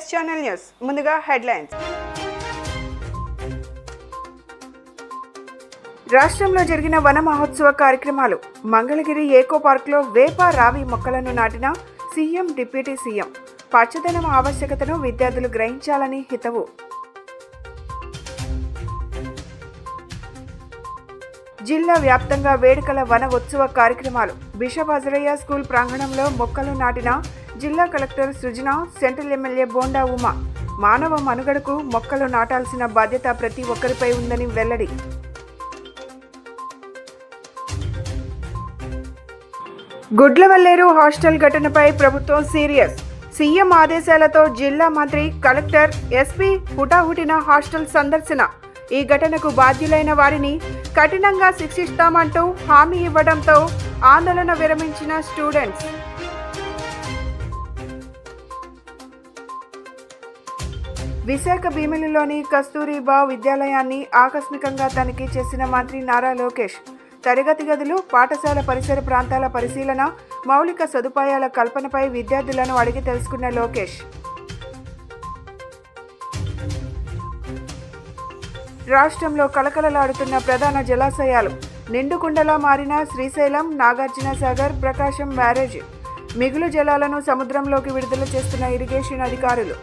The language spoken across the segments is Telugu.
ఎస్ ఛానల్ న్యూస్ ముందుగా హెడ్లైన్స్. రాష్ట్రంలో జరిగిన వన మహోత్సవ కార్యక్రమాలు. మంగళగిరి ఏకో పార్క్లో వేప రావి మొక్కలను నాటిన సీఎం డిప్యూటీ సీఎం. పచ్చదనం ఆవశ్యకతను విద్యార్థులు గ్రహించాలని హితవు. జిల్లా వ్యాప్తంగా వేడుకల వన ఉత్సవ కార్యక్రమాలు. బిషప్ హజరయ్య స్కూల్ ప్రాంగణంలో మొక్కలు నాటిన జిల్లా కలెక్టర్ సృజన, సెంట్రల్ ఎమ్మెల్యే బోండా ఉమా. మానవ మనుగడకు మొక్కలు నాటాల్సిన బాధ్యత ప్రతి ఒక్కరిపై ఉందని వెల్లడి. గుడ్లవల్లేరు హాస్టల్ ఘటనపై ప్రభుత్వం సీరియస్. సీఎం ఆదేశాలతో జిల్లా మంత్రి, కలెక్టర్, ఎస్పీ హుటాహుటిన హాస్టల్ సందర్శన. ఈ ఘటనకు బాధ్యులైన వారిని కఠినంగా శిక్షిస్తామంటూ హామీ ఇవ్వడంతో ఆందోళన విరమించిన స్టూడెంట్స్. విశాఖ భీమిలిలోని కస్తూరిబా విద్యాలయాన్ని ఆకస్మికంగా తనిఖీ చేసిన మంత్రి నారా లోకేష్. తరగతి గదులు, పాఠశాల పరిసర ప్రాంతాల పరిశీలన, మౌలిక సదుపాయాల కల్పనపై విద్యార్థులను అడిగి తెలుసుకున్న లోకేష్. రాష్ట్రంలో కలకలలాడుతున్న ప్రధాన జలాశయాలు. నిండుకుండలా మారిన శ్రీశైలం, నాగార్జున సాగర్, ప్రకాశం బ్యారేజ్. మిగులు జలాలను సముద్రంలోకి విడుదల చేస్తున్న ఇరిగేషన్ అధికారులు.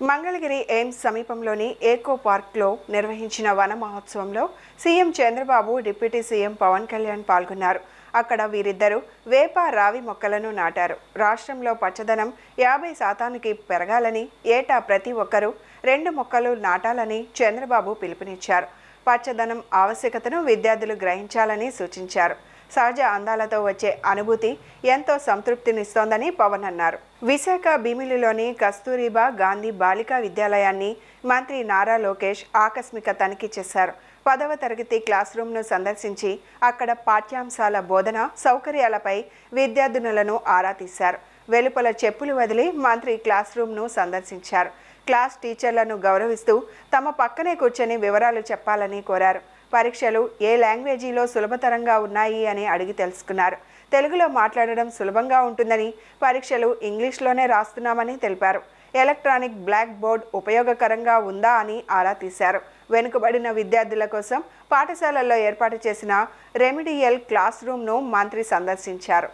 మంగళగిరి ఎయిమ్స్ సమీపంలోని ఏకో పార్క్లో నిర్వహించిన వన మహోత్సవంలో CM Chandrababu, deputy CM Pawan Kalyan పాల్గొన్నారు. అక్కడ వీరిద్దరూ వేప రావి మొక్కలను నాటారు. రాష్ట్రంలో పచ్చదనం 50% పెరగాలని, ఏటా ప్రతి ఒక్కరూ 2 మొక్కలు నాటాలని చంద్రబాబు పిలుపునిచ్చారు. పచ్చదనం ఆవశ్యకతను విద్యార్థులు గ్రహించాలని సూచించారు. సహజ అందాలతో వచ్చే అనుభూతి ఎంతో సంతృప్తినిస్తోందని పవన్ అన్నారు. విశాఖ భీమిలిలోని కస్తూరిబా గాంధీ బాలికా విద్యాలయాన్ని మంత్రి నారా లోకేష్ ఆకస్మిక తనిఖీ చేశారు. 10వ తరగతి క్లాస్ రూమ్ను సందర్శించి అక్కడ పాఠ్యాంశాల బోధన సౌకర్యాలపై విద్యార్థినులను ఆరా తీశారు. వెలుపల చెప్పులు వదిలి మంత్రి క్లాస్ రూమ్ను సందర్శించారు. క్లాస్ టీచర్లను గౌరవిస్తూ తమ పక్కనే కూర్చొని వివరాలు చెప్పాలని కోరారు. పరీక్షలు ఏ లాంగ్వేజీలో సులభతరంగా ఉన్నాయి అని అడిగి తెలుసుకున్నారు. తెలుగులో మాట్లాడడం సులభంగా ఉంటుందని, పరీక్షలు ఇంగ్లీష్లోనే రాస్తున్నామని తెలిపారు. ఎలక్ట్రానిక్ బ్లాక్ బోర్డ్ ఉపయోగకరంగా ఉందా అని ఆరా తీశారు. వెనుకబడిన విద్యార్థుల కోసం పాఠశాలల్లో ఏర్పాటు చేసిన రెమిడియల్ క్లాస్ రూమ్ను మంత్రి సందర్శించారు.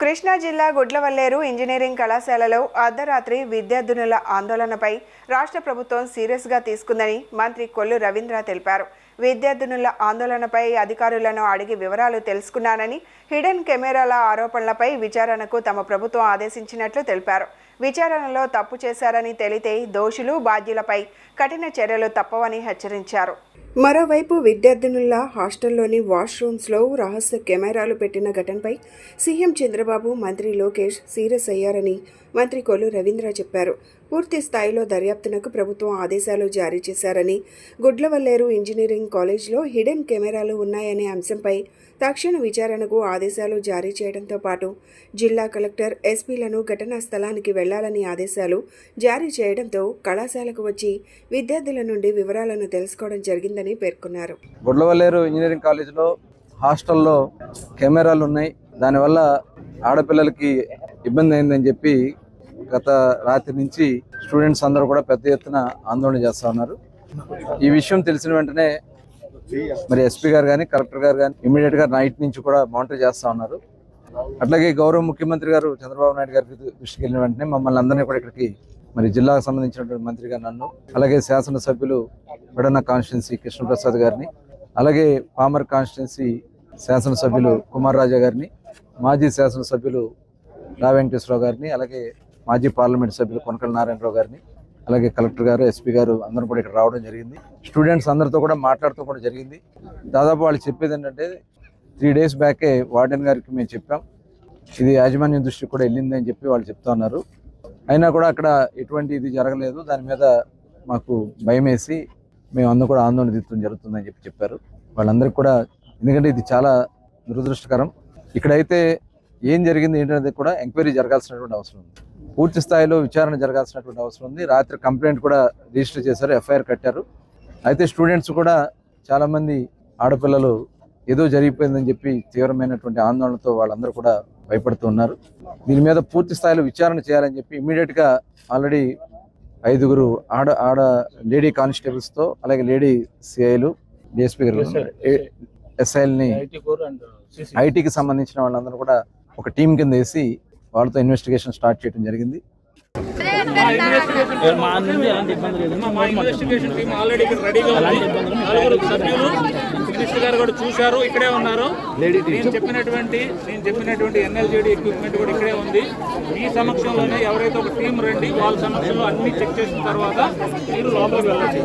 కృష్ణా జిల్లా గుడ్లవల్లేరు ఇంజనీరింగ్ కళాశాలలో అర్ధరాత్రి విద్యార్థినుల ఆందోళనపై రాష్ట్ర ప్రభుత్వం సీరియస్గా తీసుకుందని మంత్రి కొల్లు రవీంద్ర తెలిపారు. విద్యార్థినుల ఆందోళనపై అధికారులను అడిగి వివరాలు తెలుసుకున్నానని, హిడెన్ కెమెరాల ఆరోపణలపై విచారణకు తమ ప్రభుత్వం ఆదేశించినట్లు తెలిపారు. విచారణలో తప్పు చేశారని తేలితే దోషులు, బాధ్యులపై కఠిన చర్యలు తప్పవని హెచ్చరించారు. మరోవైపు విద్యార్థినుల హాస్టల్లోని వాష్రూమ్స్లో రహస్య కెమెరాలు పెట్టిన ఘటనపై సీఎం చంద్రబాబు, మంత్రి లోకేష్ సీరియస్ అయ్యారని మంత్రి కొల్లు రవీంద్ర చెప్పారు. పూర్తి స్థాయిలో దర్యాప్తునకు ప్రభుత్వం ఆదేశాలు జారీ చేశారని, గుడ్లవల్లేరు ఇంజనీరింగ్ కాలేజ్లో హిడెన్ కెమెరాలు ఉన్నాయనే అంశంపై తక్షణ విచారణకు ఆదేశాలు జారీ చేయడంతో పాటు జిల్లా కలెక్టర్, ఎస్పీలను ఘటనా స్థలానికి వెళ్లాలని ఆదేశాలు జారీ చేయడంతో కళాశాలకు వచ్చి విద్యార్థుల నుండి వివరాలను తెలుసుకోవడం జరిగిందని పేర్కొన్నారు. గుడ్లవల్లేరు ఇంజనీరింగ్ కాలేజ్లో హాస్టల్లో కెమెరాలు ఉన్నాయి, దానివల్ల ఆడపిల్లలకి ఇబ్బంది అయిందని చెప్పి గత రాత్రి నుంచి స్టూడెంట్స్ అందరూ కూడా పెద్ద ఎత్తున ఆందోళన చేస్తూ ఉన్నారు. ఈ విషయం తెలిసిన వెంటనే మరి ఎస్పీ గారు కానీ, కలెక్టర్ గారు కానీ ఇమీడియట్గా నైట్ నుంచి కూడా మానిటర్ చేస్తూ ఉన్నారు. అట్లాగే గౌరవ ముఖ్యమంత్రి గారు చంద్రబాబు నాయుడు గారికి దృష్టికి వెళ్ళిన వెంటనే మమ్మల్ని అందరినీ కూడా ఇక్కడికి, మరి జిల్లాకు సంబంధించినటువంటి మంత్రిగా నన్ను, అలాగే శాసనసభ్యులు పెడన కాన్స్టిట్యున్సీ కృష్ణప్రసాద్ గారిని, అలాగే పామర్ కాన్స్టిట్యున్సీ శాసనసభ్యులు కుమార్ రాజా గారిని, మాజీ శాసనసభ్యులు రా వెంకటేశ్వరరావు గారిని, అలాగే మాజీ పార్లమెంట్ సభ్యులు కొనకళ్ళ నారాయణరావు గారిని, అలాగే కలెక్టర్ గారు, ఎస్పీ గారు అందరూ కూడా ఇక్కడ రావడం జరిగింది. స్టూడెంట్స్ అందరితో కూడా మాట్లాడుతూ కూడా జరిగింది. దాదాపు వాళ్ళు చెప్పేది ఏంటంటే 3 days బ్యాకే వార్డెన్ గారికి మేము చెప్పాం, ఇది యాజమాన్యం దృష్టికి కూడా వెళ్ళింది అని చెప్పి వాళ్ళు చెప్తా ఉన్నారు. అయినా కూడా అక్కడ ఎటువంటి ఇది జరగలేదు, దాని మీద మాకు భయం వేసి మేము అందరూ కూడా ఆందోళన తీర్చడం జరుగుతుందని చెప్పారు. వాళ్ళందరికీ కూడా, ఎందుకంటే ఇది చాలా దురదృష్టకరం. ఇక్కడైతే ఏం జరిగింది ఏంటనేది కూడా ఎంక్వైరీ జరగాల్సినటువంటి అవసరం ఉంది. పూర్తి స్థాయిలో విచారణ జరగాల్సినటువంటి అవసరం ఉంది. రాత్రి కంప్లైంట్ కూడా రిజిస్టర్ చేశారు, ఎఫ్ఐఆర్ కట్టారు. అయితే స్టూడెంట్స్ కూడా చాలామంది ఆడపిల్లలు ఏదో జరిగిపోయిందని చెప్పి తీవ్రమైనటువంటి ఆందోళనతో వాళ్ళందరూ కూడా భయపడుతూ ఉన్నారు. దీని మీద పూర్తి స్థాయిలో విచారణ చేయాలని చెప్పి ఇమ్మీడియట్గా ఆల్రెడీ 5 ఆడ లేడీ కానిస్టేబుల్స్తో అలాగే లేడీ సిఐలు, డిఎస్పీ గారు, ఎస్ఐల్ని, ఐటీకి సంబంధించిన వాళ్ళందరూ కూడా ఒక టీం కింద వేసి వాళ్ళతో ఇన్వెస్టిగేషన్ స్టార్ట్ చేయడం జరిగింది. మా ఇన్వెస్టిగేషన్ టీం ఆల్రెడీ ఇక్కడ రెడీగా ఉంది. 4 సభ్యులు మినిస్టర్ గారు కూడా చూశారు, ఇక్కడే ఉన్నారు. నేను చెప్పినటువంటి ఎన్ఎల్జేడి ఎక్విప్మెంట్ కూడా ఇక్కడే ఉంది. మీ సమక్షంలోనే ఎవరైతే ఒక టీం రండి, వాళ్ళ సమక్షంలో అన్ని చెక్ చేసిన తర్వాత మీరు లోపలికి వెళ్ళచ్చు.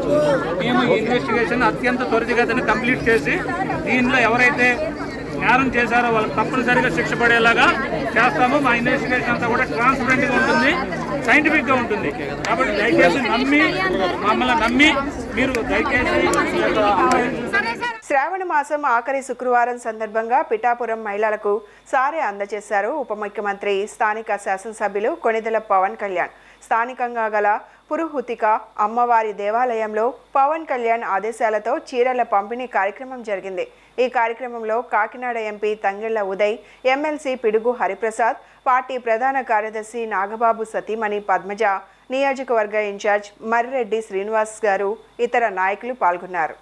మేము ఈ ఇన్వెస్టిగేషన్ అత్యంత త్వరితగతిని కంప్లీట్ చేసి దీనిలో ఎవరైతే నేరం చేశారో వాళ్ళకి తప్పనిసరిగా శిక్ష పడేలాగా చేస్తాము. మా ఇన్వెస్టిగేషన్ అంతా కూడా ట్రాన్స్పరెంట్గా ఉంటుంది, సైంటిఫిక్గా ఉంటుంది. కాబట్టి దయచేసి మమ్మల్ని నమ్మి మీరు దయచేసి శ్రావణ మాసం ఆఖరి శుక్రవారం సందర్భంగా పిఠాపురం మహిళలకు సారే అందజేశారు ఉప ముఖ్యమంత్రి, స్థానిక శాసనసభ్యులు కొణిదెల పవన్ కళ్యాణ్. స్థానికంగా గల పురుహుతిక అమ్మవారి దేవాలయంలో పవన్ కళ్యాణ్ ఆదేశాలతో చీరల పంపిణీ కార్యక్రమం జరిగింది. ఈ కార్యక్రమంలో కాకినాడ ఎంపీ తంగెళ్ల ఉదయ్, ఎమ్మెల్సీ పిడుగు హరిప్రసాద్, పార్టీ ప్రధాన కార్యదర్శి నాగబాబు సతీమణి పద్మజ, నియోజకవర్గ ఇన్ఛార్జ్ మర్రెడ్డి శ్రీనివాస్ గారు, ఇతర నాయకులు పాల్గొన్నారు.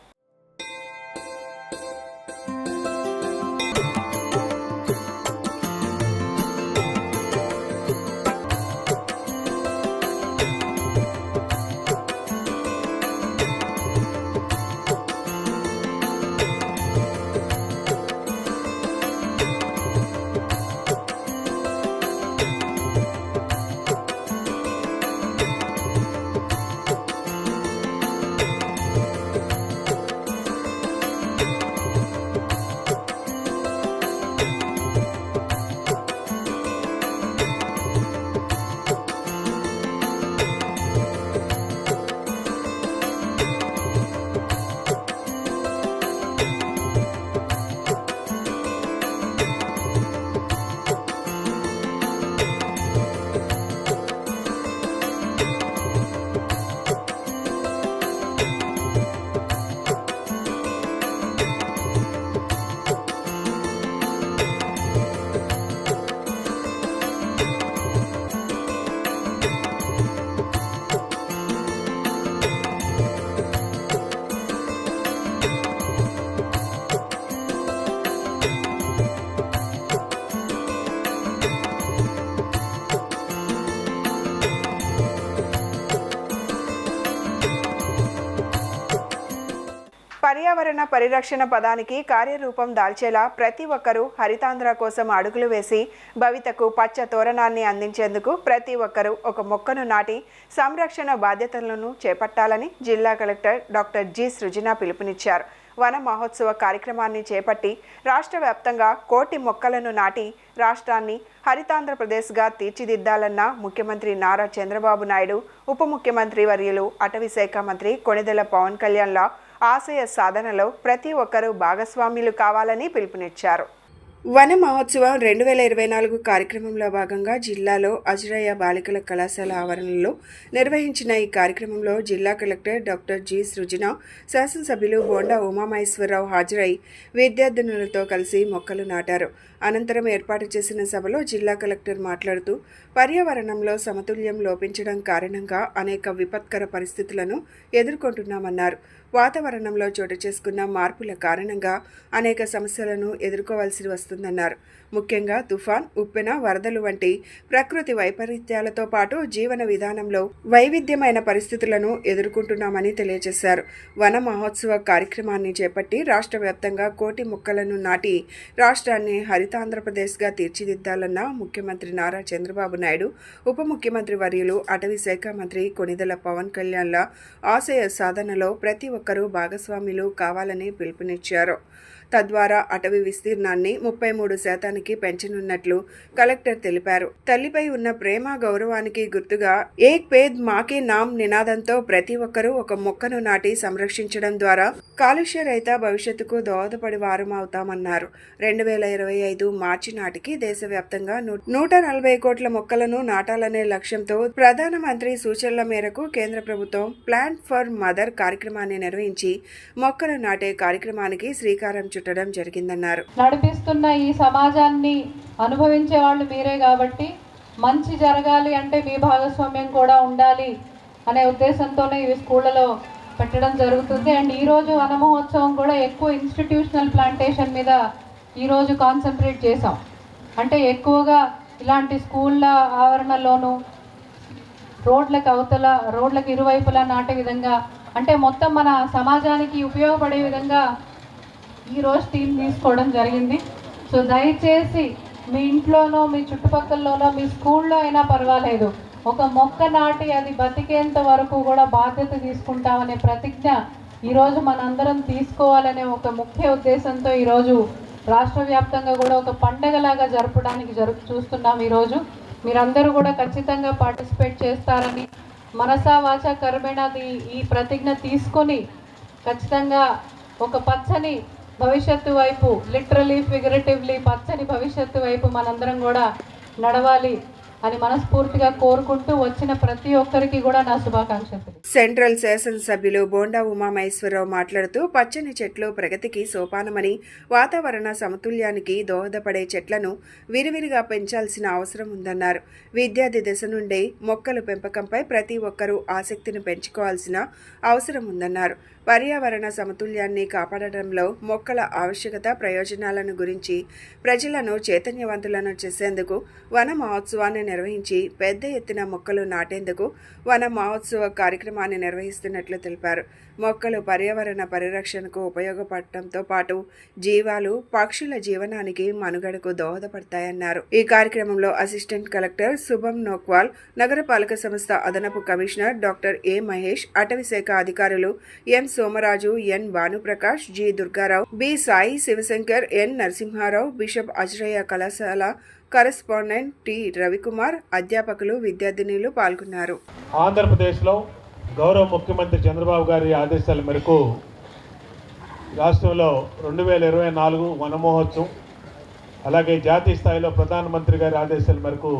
పర్యావరణ పరిరక్షణ పదానికి కార్యరూపం దాల్చేలా ప్రతి ఒక్కరూ హరితాంధ్ర కోసం అడుగులు వేసి భవితకు పచ్చ తోరణాన్ని అందించేందుకు ప్రతి ఒక్కరూ ఒక మొక్కను నాటి సంరక్షణ బాధ్యతలను చేపట్టాలని జిల్లా కలెక్టర్ డాక్టర్ జి సృజన పిలుపునిచ్చారు. వన మహోత్సవ కార్యక్రమాన్ని చేపట్టి రాష్ట్ర వ్యాప్తంగా 1 కోటి మొక్కలను నాటి రాష్ట్రాన్ని హరితాంధ్రప్రదేశ్గా తీర్చిదిద్దాలన్న ముఖ్యమంత్రి నారా చంద్రబాబు నాయుడు, ఉప ముఖ్యమంత్రి వర్యులు అటవీ శాఖ మంత్రి కొణిదెల పవన్ కళ్యాణ్ల ఆశయ సాధనలో ప్రతి ఒక్కరూ భాగస్వాములు కావాలని పిలుపునిచ్చారు. వన మహోత్సవం 2024 కార్యక్రమంలో భాగంగా జిల్లాలో అజ్రయ్య బాలికల కళాశాల ఆవరణలో నిర్వహించిన ఈ కార్యక్రమంలో జిల్లా కలెక్టర్ డాక్టర్ జి సృజన, శాసనసభ్యులు బోండా ఉమామహేశ్వరరావు హాజరై విద్యార్థినులతో కలిసి మొక్కలు నాటారు. అనంతరం ఏర్పాటు చేసిన సభలో జిల్లా కలెక్టర్ మాట్లాడుతూ పర్యావరణంలో సమతుల్యం లోపించడం కారణంగా అనేక విపత్కర పరిస్థితులను ఎదుర్కొంటున్నామన్నారు. వాతావరణంలో చోటు చేసుకున్న మార్పుల కారణంగా అనేక సమస్యలను ఎదుర్కోవాల్సి వస్తుందన్నారు. ముఖ్యంగా తుఫాన్, ఉప్పెన, వరదలు వంటి ప్రకృతి వైపరీత్యాలతో పాటు జీవన విధానంలో వైవిధ్యమైన పరిస్థితులను ఎదుర్కొంటున్నామని తెలియజేశారు. వన మహోత్సవ కార్యక్రమాన్ని చేపట్టి రాష్ట్ర వ్యాప్తంగా 1 కోటి మొక్కలను నాటి రాష్ట్రాన్ని హరితాంధ్రప్రదేశ్గా తీర్చిదిద్దాలన్న ముఖ్యమంత్రి నారా చంద్రబాబు నాయుడు, ఉప ముఖ్యమంత్రి వర్యులు అటవీ శాఖ మంత్రి కొణిదెల పవన్ కళ్యాణ్ల ఆశయ సాధనలో ప్రతి ఒక్కరూ భాగస్వాములు కావాలని పిలుపునిచ్చారు. తద్వారా అటవీ విస్తీర్ణాన్ని 33% పెంచనున్నట్లు కలెక్టర్ తెలిపారు. తల్లిపై ఉన్న ప్రేమ గౌరవానికి గుర్తుగా ఏక్ పేద్ మాకే నామ్ నినాదంతో ప్రతి ఒక్కరూ ఒక మొక్కను నాటి సంరక్షించడం ద్వారా కాలుష్య రహిత భవిష్యత్తుకు దోహదపడి వారమవుతామన్నారు. 2025 మార్చి నాటికి దేశవ్యాప్తంగా 140 కోట్ల మొక్కలను నాటాలనే లక్ష్యంతో ప్రధానమంత్రి సూచనల మేరకు కేంద్ర ప్రభుత్వం ప్లాంట్ ఫర్ మదర్ కార్యక్రమాన్ని నిర్వహించి మొక్కలు నాటే కార్యక్రమానికి శ్రీకారం చుట్టడం జరిగిందన్నారు. నడిపిస్తున్న ఈ సమాజాన్ని అనుభవించే వాళ్ళు మీరే కాబట్టి మంచి జరగాలి అంటే మీ భాగస్వామ్యం కూడా ఉండాలి అనే ఉద్దేశంతోనే ఇవి స్కూళ్ళలో పెట్టడం జరుగుతుంది. అండ్ ఈరోజు వన మహోత్సవం కూడా ఎక్కువ ఇన్స్టిట్యూషనల్ ప్లాంటేషన్ మీద ఈరోజు కాన్సన్ట్రేట్ చేసాం. అంటే ఎక్కువగా ఇలాంటి స్కూళ్ళ ఆవరణలోనూ రోడ్లకు ఇరువైపులా నాటే విధంగా, అంటే మొత్తం మన సమాజానికి ఉపయోగపడే విధంగా ఈరోజు థీమ్ తీసుకోవడం జరిగింది. సో దయచేసి మీ ఇంట్లోనో మీ చుట్టుపక్కలలోనో మీ స్కూల్లో అయినా పర్వాలేదు, ఒక మొక్క నాటి అది బతికేంత వరకు కూడా బాధ్యత తీసుకుంటామనే ప్రతిజ్ఞ ఈరోజు మనందరం తీసుకోవాలనే ఒక ముఖ్య ఉద్దేశంతో ఈరోజు రాష్ట్ర వ్యాప్తంగా కూడా ఒక పండగలాగా జరపడానికి చూస్తున్నాం. ఈరోజు మీరందరూ కూడా ఖచ్చితంగా పార్టిసిపేట్ చేస్తారని మనసా వాచా కర్మేణాది ఈ ప్రతిజ్ఞ తీసుకొని ఖచ్చితంగా ఒక పచ్చని భవిష్యత్తు వైపు, లిటరలీ ఫిగరేటివ్లీ పచ్చని భవిష్యత్తు వైపు మనందరం కూడా నడవాలి అని మనస్ఫూర్తిగా కోరుకుంటూ వచ్చిన ప్రతి ఒక్కరికి కూడా నా శుభాకాంక్షలు. సెంట్రల్ శాసనసభ్యులు బోండా ఉమామహేశ్వరరావు మాట్లాడుతూ పచ్చని చెట్లు ప్రగతికి సోపానమని, వాతావరణ సమతుల్యానికి దోహదపడే చెట్లను విరివిరిగా పెంచాల్సిన అవసరం ఉందన్నారు. విద్యార్థి దశ నుండే మొక్కల పెంపకంపై ప్రతి ఒక్కరూ ఆసక్తిని పెంచుకోవాల్సిన అవసరం ఉందన్నారు. పర్యావరణ సమతుల్యాన్ని కాపాడడంలో మొక్కల ఆవశ్యకత, ప్రయోజనాలను గురించి ప్రజలను చైతన్యవంతులను చేసేందుకు వన మహోత్సవాన్ని నిర్వహించి పెద్ద ఎత్తున మొక్కలు నాటేందుకు వన మహోత్సవ కార్యక్రమాన్ని నిర్వహిస్తున్నట్లు తెలిపారు. మొక్కలు పర్యావరణ పరిరక్షణకు ఉపయోగపడటంతో పాటు జీవాలు, పక్షుల జీవనానికి మనుగడకు దోహదపడతాయన్నారు. ఈ కార్యక్రమంలో అసిస్టెంట్ కలెక్టర్ శుభం నోక్వాల్, నగరపాలక సంస్థ అదనపు కమిషనర్ డాక్టర్ ఏ మహేష్, అటవీ శాఖ అధికారులు ఎం సోమరాజు, ఎన్ భానుప్రకాష్, జి దుర్గారావు, బి సాయి శివశంకర్, ఎన్ నరసింహారావు, బిషప్ అజ్రయ్య కళాశాల కరెస్పాండెంట్ టి రవికుమార్, అధ్యాపకులు, విద్యార్థినులు పాల్గొన్నారు. ఆంధ్రప్రదేశ్లో గౌరవ ముఖ్యమంత్రి చంద్రబాబు గారి ఆదేశాల మేరకు రాష్ట్రంలో 2024 వన మహోత్సవం, అలాగే జాతీయ స్థాయిలో ప్రధానమంత్రి గారి ఆదేశాల మేరకు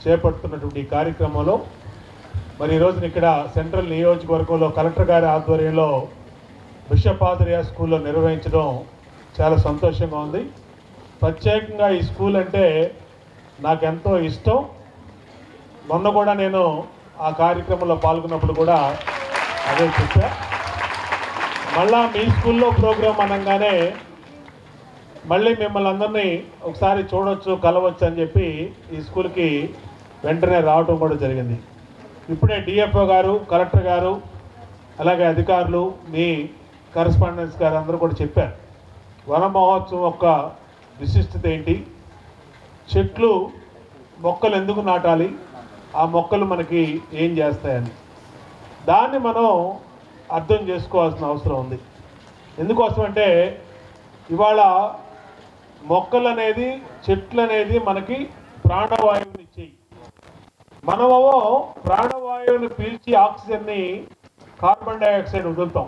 చేపడుతున్నటువంటి ఈ కార్యక్రమంలో మరి ఈరోజున ఇక్కడ సెంట్రల్ నియోజకవర్గంలో కలెక్టర్ గారి ఆధ్వర్యంలో బిషప్ ఆధ్వర్య స్కూల్లో నిర్వహించడం చాలా సంతోషంగా ఉంది. ప్రత్యేకంగా ఈ స్కూల్ అంటే నాకు ఎంతో ఇష్టం. మొన్న కూడా నేను ఆ కార్యక్రమంలో పాల్గొన్నప్పుడు కూడా అదే చెప్పా. మళ్ళా మీ స్కూల్లో ప్రోగ్రాం అనగానే మళ్ళీ మిమ్మల్ని అందరినీ ఒకసారి చూడవచ్చు, కలవచ్చు అని చెప్పి ఈ స్కూల్కి వెంటనే రావడం కూడా జరిగింది. ఇప్పుడే డిఎఫ్ఓ గారు, కలెక్టర్ గారు, అలాగే అధికారులు, మీ కరెస్పాండెన్స్ గారు అందరూ కూడా చెప్పారు వన మహోత్సవం యొక్క విశిష్టత ఏంటి, చెట్లు మొక్కలు ఎందుకు నాటాలి, ఆ మొక్కలు మనకి ఏం చేస్తాయని దాన్ని మనం అర్థం చేసుకోవాల్సిన అవసరం ఉంది. ఎందుకోసం అంటే ఇవాళ మొక్కలు అనేది, చెట్లు అనేది మనకి ప్రాణవాయువుని ఇచ్చేయి. మనమేమో ప్రాణవాయువుని పీల్చి ఆక్సిజన్ని, కార్బన్ డైఆక్సైడ్ వదులుతాం.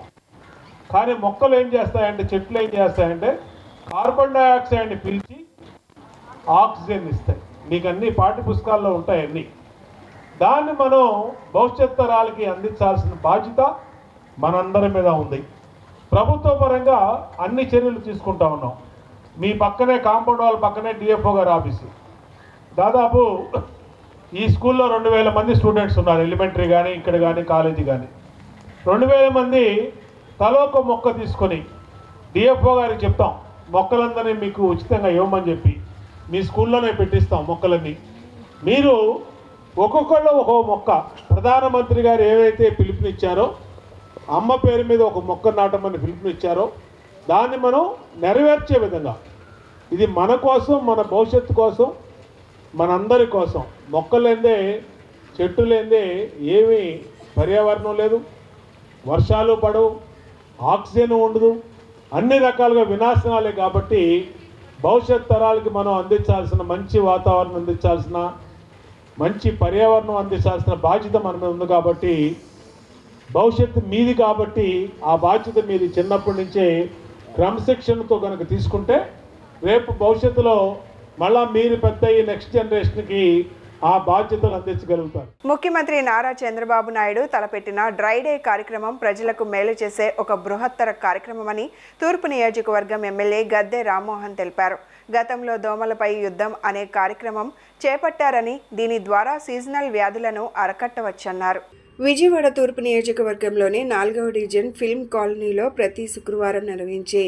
కానీ మొక్కలు ఏం చేస్తాయంటే, చెట్లు ఏం చేస్తాయంటే కార్బన్ డైఆక్సైడ్ని పీల్చి ఆక్సిజన్ ఇస్తాయి. మీకు అన్ని పాఠ్య పుస్తకాల్లో ఉంటాయి అన్నీ. దాన్ని మనం భవిష్యత్ తరాలకి అందించాల్సిన బాధ్యత మనందరి మీద ఉంది. ప్రభుత్వ పరంగా అన్ని చర్యలు తీసుకుంటా ఉన్నాం. మీ పక్కనే కాంపౌండ్ వాళ్ళ పక్కనే డిఎఫ్ఓ గారి ఆఫీసు. దాదాపు ఈ స్కూల్లో 2000 మంది స్టూడెంట్స్ ఉన్నారు, ఎలిమెంటరీ కానీ ఇక్కడ కానీ కాలేజీ కానీ. 2000 మంది తలోక మొక్క తీసుకొని డిఎఫ్ఓ గారికి చెప్తాం, మొక్కలందరినీ మీకు ఉచితంగా ఇవ్వమని చెప్పి మీ స్కూల్లోనే పెట్టిస్తాం మొక్కలన్నీ. మీరు ఒక్కొక్కళ్ళు ఒక్కొక్క మొక్క, ప్రధానమంత్రి గారు ఏవైతే పిలుపునిచ్చారో, అమ్మ పేరు మీద ఒక మొక్క నాటమని పిలుపునిచ్చారో దాన్ని మనం నెరవేర్చే విధంగా, ఇది మన కోసం, మన భవిష్యత్తు కోసం, మనందరి కోసం. మొక్కలు లేదే, చెట్టు లేదే ఏమీ పర్యావరణం లేదు, వర్షాలు పడవు, ఆక్సిజన్ ఉండదు, అన్ని రకాలుగా వినాశనాలే. కాబట్టి భవిష్యత్ తరాలకి మనం అందించాల్సిన మంచి వాతావరణం అందించాల్సిన మంచి పర్యావరణం అందించాల్సిన బాధ్యత మన మీద ఉంది. కాబట్టి భవిష్యత్తు మీది, కాబట్టి ఆ బాధ్యత మీది చిన్నప్పటి నుంచే క్రమశిక్షణతో కనుక తీసుకుంటే రేపు భవిష్యత్తులో మళ్ళా మీరు పెద్ద ఈ నెక్స్ట్ జనరేషన్కి ఆ బాధ్యతలు అందించగలుగుతారు. ముఖ్యమంత్రి నారా చంద్రబాబు నాయుడు తలపెట్టిన డ్రై డే కార్యక్రమం ప్రజలకు మేలు చేసే ఒక బృహత్తర కార్యక్రమమని తూర్పు నియోజకవర్గం ఎమ్మెల్యే గద్దె రామ్మోహన్ తెలిపారు. గతంలో దోమలపై యుద్ధం అనే కార్యక్రమం చేపట్టారని దీని ద్వారా సీజనల్ వ్యాధులను అరికట్టవచ్చన్నారు. విజయవాడ తూర్పు నియోజకవర్గంలోని 4వ డివిజన్ ఫిల్మ్ కాలనీలో ప్రతి శుక్రవారం నిర్వహించే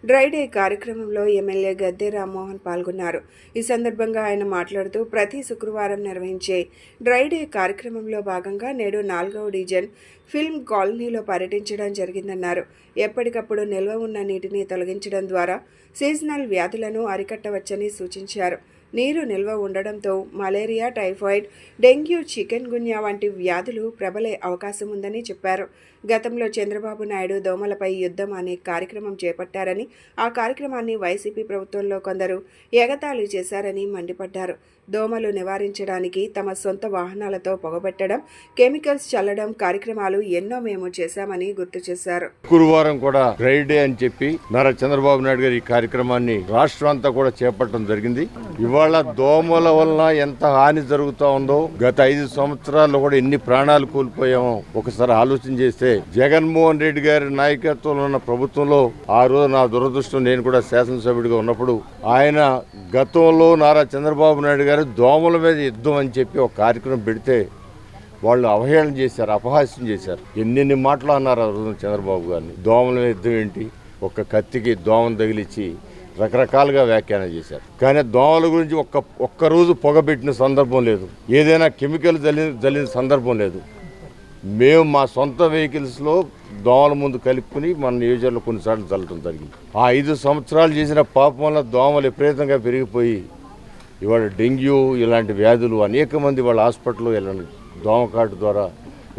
డ్రై డే కార్యక్రమంలో ఎమ్మెల్యే గద్దె రామ్మోహన్ పాల్గొన్నారు. ఈ సందర్భంగా ఆయన మాట్లాడుతూ ప్రతి శుక్రవారం నిర్వహించే డ్రై డే కార్యక్రమంలో భాగంగా నేడు 4వ డివిజన్ ఫిల్మ్ కాలనీలో పర్యటించడం జరిగిందన్నారు. ఎప్పటికప్పుడు నిల్వ ఉన్న నీటిని తొలగించడం ద్వారా సీజనల్ వ్యాధులను అరికట్టవచ్చని సూచించారు. నీరు నిల్వ ఉండడంతో మలేరియా, టైఫాయిడ్, డెంగ్యూ, చికెన్ గున్యా వంటి వ్యాధులు ప్రబలే అవకాశం ఉందని చెప్పారు. గతంలో చంద్రబాబు నాయుడు దోమలపై యుద్ధం అనే కార్యక్రమం చేపట్టారని, ఆ కార్యక్రమాన్ని వైసీపీ ప్రభుత్వంలో కొందరు ఎగతాళి చేశారని మండిపడ్డారు. దోమలు నివారించడానికి తమ సొంత వాహనాలతో పొగబెట్టడం, కెమికల్స్ చల్లడం కార్యక్రమాలు ఎన్నో మేము చేశామని గుర్తు చేశారు. గురువారం కూడా డ్రై డే అని చెప్పి నారా చంద్రబాబు నాయుడు గారు ఈ కార్యక్రమాన్ని రాష్ట్రం అంతా కూడా చేపట్టడం జరిగింది. ఇవాళ దోమల వలన ఎంత హాని జరుగుతూ ఉందో, గత 5 సంవత్సరాల్లో కూడా ఎన్ని ప్రాణాలు కోల్పోయామో ఒకసారి ఆలోచన చేస్తే, జగన్మోహన్ రెడ్డి గారి నాయకత్వంలో ఉన్న ప్రభుత్వంలో ఆ రోజు నా దురదృష్టం, నేను కూడా శాసనసభ్యుడిగా ఉన్నప్పుడు ఆయన గతంలో నారా చంద్రబాబు నాయుడు గారు దోమల మీద యుద్ధం అని చెప్పి ఒక కార్యక్రమం పెడితే వాళ్ళు అవహేళన చేశారు, అపహాస్యం చేశారు. ఎన్నెన్ని మాటలు అన్నారు ఆ రోజు చంద్రబాబు గారిని. దోమల మీద యుద్ధం ఏంటి, ఒక కత్తికి దోమను తగిలిచ్చి రకరకాలుగా వ్యాఖ్యానం చేశారు. కానీ దోమల గురించి ఒక్కరోజు పొగబెట్టిన సందర్భం లేదు, ఏదైనా కెమికల్ జల్లిన సందర్భం లేదు. మేము మా సొంత వెహికల్స్లో దోమల ముందు కలుపుకుని మన నియోజకవర్గంలో కొన్నిసార్లు చల్లటం జరిగింది. ఆ 5 సంవత్సరాలు చేసిన పాపం వల్ల దోమలు విపరీతంగా పెరిగిపోయి ఇవాళ డెంగ్యూ ఇలాంటి వ్యాధులు అనేక మంది వాళ్ళ హాస్పిటల్లో వెళ్ళండి. దోమకాటు ద్వారా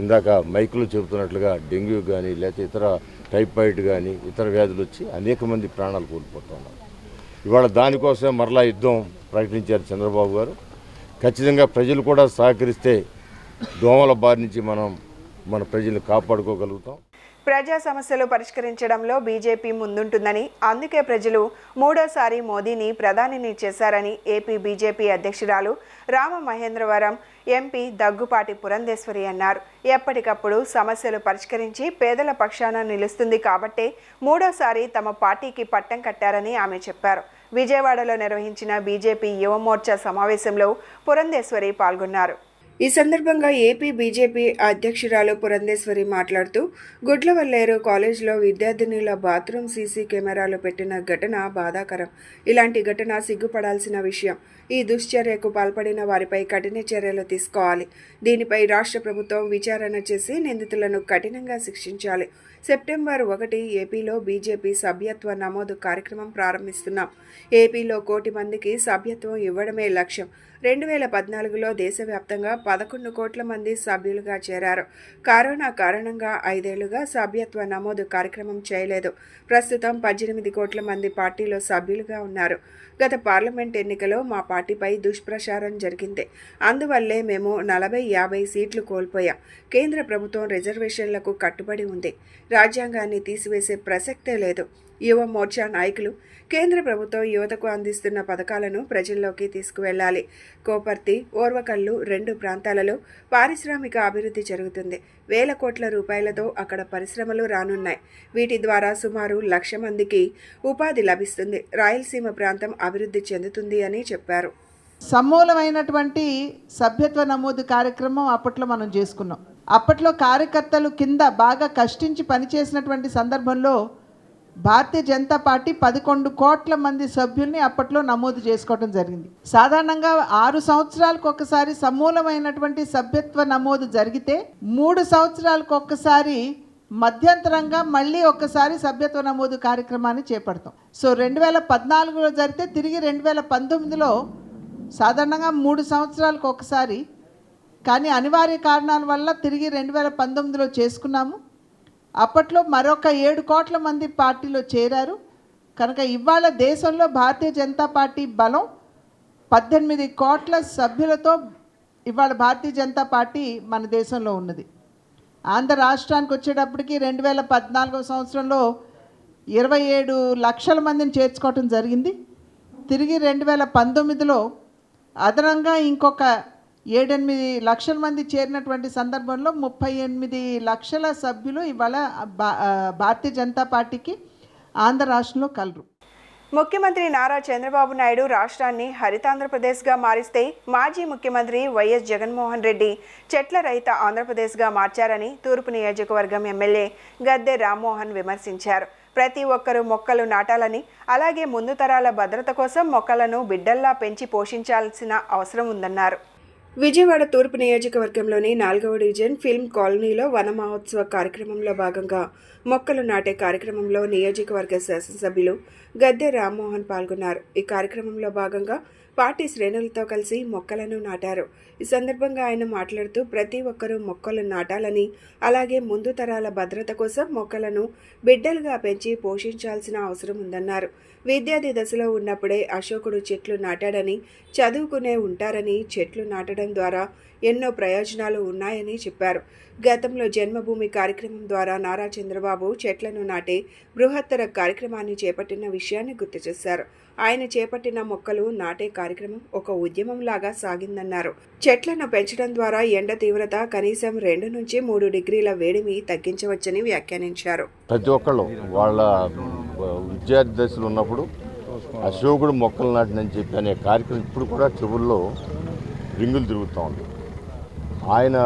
ఇందాక మైకులో చెబుతున్నట్లుగా డెంగ్యూ కానీ లేకపోతే ఇతర టైఫాయిడ్ కానీ ఇతర వ్యాధులు వచ్చి అనేక మంది ప్రాణాలు కోల్పోతున్నారు. ఇవాళ దానికోసమే మరలా యుద్ధం ప్రకటించారు చంద్రబాబు గారు. ఖచ్చితంగా ప్రజలు కూడా సహకరిస్తే దోమల బారి నుంచి మన ప్రజల్ని కాపాడుకోగలుగుతాం. ప్రజా సమస్యలు పరిష్కరించడంలో బీజేపీ ముందుంటుందని, అందుకే ప్రజలు మూడోసారి మోదీని ప్రధానిని చేశారని ఏపీ బీజేపీ అధ్యక్షురాలు రామమహేంద్రవరం ఎంపీ దగ్గుపాటి పురంధేశ్వరి అన్నారు. ఎప్పటికప్పుడు సమస్యలు పరిష్కరించి పేదల పక్షాన నిలుస్తుంది కాబట్టే మూడోసారి తమ పార్టీకి పట్టం కట్టారని ఆమె చెప్పారు. విజయవాడలో నిర్వహించిన బీజేపీ యువమోర్చా సమావేశంలో పురంధేశ్వరి పాల్గొన్నారు. ఈ సందర్భంగా ఏపీ బీజేపీ అధ్యక్షురాలు పురంధేశ్వరి మాట్లాడుతూ, గుడ్లవల్లేరు కాలేజీలో విద్యార్థినుల బాత్రూమ్ సీసీ కెమెరాలు పెట్టిన ఘటన బాధాకరం. ఇలాంటి ఘటన సిగ్గుపడాల్సిన విషయం. ఈ దుశ్చర్యకు పాల్పడిన వారిపై కఠిన చర్యలు తీసుకోవాలి. దీనిపై రాష్ట్ర ప్రభుత్వం విచారణ చేసి నిందితులను కఠినంగా శిక్షించాలి. సెప్టెంబర్ 1 ఏపీలో బీజేపీ సభ్యత్వ నమోదు కార్యక్రమం ప్రారంభిస్తున్నాం. ఏపీలో 1 కోటి మందికి సభ్యత్వం ఇవ్వడమే లక్ష్యం. 2014లో దేశవ్యాప్తంగా 11 కోట్ల మంది సభ్యులుగా చేరారు. కరోనా కారణంగా 5 ఏళ్లుగా సభ్యత్వ నమోదు కార్యక్రమం చేయలేదు. ప్రస్తుతం 18 కోట్ల మంది పార్టీలో సభ్యులుగా ఉన్నారు. గత పార్లమెంట్ ఎన్నికలో మా పార్టీపై దుష్ప్రచారం జరిగింది. అందువల్లే మేము 40-50 సీట్లు కోల్పోయాం. కేంద్ర ప్రభుత్వం రిజర్వేషన్లకు కట్టుబడి ఉంది. రాజ్యాంగాన్ని తీసివేసే ప్రసక్తే లేదు. యువ మోర్చా నాయకులు కేంద్ర ప్రభుత్వం యువతకు అందిస్తున్న పథకాలను ప్రజల్లోకి తీసుకువెళ్లాలి. కోపర్తి, ఓర్వకల్లు 2 ప్రాంతాలలో పారిశ్రామిక అభివృద్ధి జరుగుతుంది. వేల కోట్ల రూపాయలతో అక్కడ పరిశ్రమలు రానున్నాయి. వీటి ద్వారా సుమారు 1,00,000 మందికి ఉపాధి లభిస్తుంది. రాయలసీమ ప్రాంతం అభివృద్ధి చెందుతుంది అని చెప్పారు. సమూలమైనటువంటి సభ్యత్వ నమోదు కార్యక్రమం అప్పట్లో మనం చేసుకున్నాం. అప్పట్లో కార్యకర్తలు కింద బాగా కష్టించి పనిచేసినటువంటి సందర్భంలో భారతీయ జనతా పార్టీ 11 కోట్ల మంది సభ్యుల్ని అప్పట్లో నమోదు చేసుకోవడం జరిగింది. సాధారణంగా 6 సంవత్సరాలకు ఒకసారి సమూలమైనటువంటి సభ్యత్వ నమోదు జరిగితే 3 సంవత్సరాలకు ఒక్కసారి మధ్యంతరంగా మళ్ళీ ఒక్కసారి సభ్యత్వ నమోదు కార్యక్రమాన్ని చేపడతాం. సో 2014లో జరిగితే తిరిగి 2019లో సాధారణంగా 3 సంవత్సరాలకు ఒకసారి, కానీ అనివార్య కారణాల వల్ల తిరిగి 2019లో చేసుకున్నాము. అప్పట్లో మరొక 7 కోట్ల మంది పార్టీలో చేరారు. కనుక ఇవాళ దేశంలో భారతీయ జనతా పార్టీ బలం 18 కోట్ల సభ్యులతో ఇవాళ భారతీయ జనతా పార్టీ మన దేశంలో ఉన్నది. ఆంధ్ర రాష్ట్రానికి వచ్చేటప్పటికి 2014 సంవత్సరంలో 27 లక్షల మందిని చేర్చుకోవటం జరిగింది. తిరిగి 2019లో అదనంగా ఇంకొక 7-8 లక్షల మంది చేరినటువంటి సందర్భంలో 38 లక్షల సభ్యులు ఇవాళ భారతీయ జనతా పార్టీకి ఆంధ్ర రాష్ట్రంలో కలరు. ముఖ్యమంత్రి నారా చంద్రబాబు నాయుడు రాష్ట్రాన్ని హరితాంధ్రప్రదేశ్గా మారిస్తే మాజీ ముఖ్యమంత్రి వైఎస్ జగన్మోహన్ రెడ్డి చెట్ల రహిత ఆంధ్రప్రదేశ్గా మార్చారని తూర్పు నియోజకవర్గం ఎమ్మెల్యే గద్దె రామ్మోహన్ విమర్శించారు. ప్రతి ఒక్కరూ మొక్కలు నాటాలని, అలాగే ముందు తరాల భద్రత కోసం మొక్కలను బిడ్డల్లా పెంచి పోషించాల్సిన అవసరం ఉందన్నారు. విజయవాడ తూర్పు నియోజకవర్గంలోని 4వ డివిజన్ ఫిల్మ్ కాలనీలో వన మహోత్సవ కార్యక్రమంలో భాగంగా మొక్కలు నాటే కార్యక్రమంలో నియోజకవర్గ శాసనసభ్యులు గద్దె రామ్మోహన్ పాల్గొన్నారు. ఈ కార్యక్రమంలో భాగంగా పార్టీ శ్రేణులతో కలిసి మొక్కలను నాటారు. ఈ సందర్భంగా ఆయన మాట్లాడుతూ ప్రతి ఒక్కరూ మొక్కలు నాటాలని, అలాగే ముందు తరాల భద్రత కోసం మొక్కలను బిడ్డలుగా పెంచి పోషించాల్సిన అవసరం ఉందన్నారు. విద్యార్థి దశలో ఉన్నప్పుడే అశోకుడు చెట్లు నాటాడని, చదువుకునే ఉంటారని, చెట్లు నాటడం ద్వారా ఎన్నో ప్రయోజనాలు ఉన్నాయని చెప్పారు. గతంలో జన్మభూమి కార్యక్రమం ద్వారా నారా చంద్రబాబు చెట్లను నాటే బృహత్తర కార్యక్రమాన్ని చేపట్టిన విషయాన్ని గుర్తు చేశారు. ఆయన చేపట్టిన మొక్కలు నాటే కార్యక్రమం ఒక ఉద్యమంలాగా సాగిందన్నారు. చెట్లను పెంచడం ద్వారా ఎండ తీవ్రత కనీసం 2 నుంచి 3 డిగ్రీల వేడిమి తగ్గించవచ్చని వ్యాఖ్యానించారు. ప్రతి ఒక్కళ్ళు వాళ్ళ విద్యార్థి దశలు ఉన్నప్పుడు అశోకుడు మొక్కలు నాటినని చెప్పి అనే కార్యక్రమం ఇప్పుడు కూడా చెవుల్లో రింగులు తిరుగుతూ ఉంది. ఆయన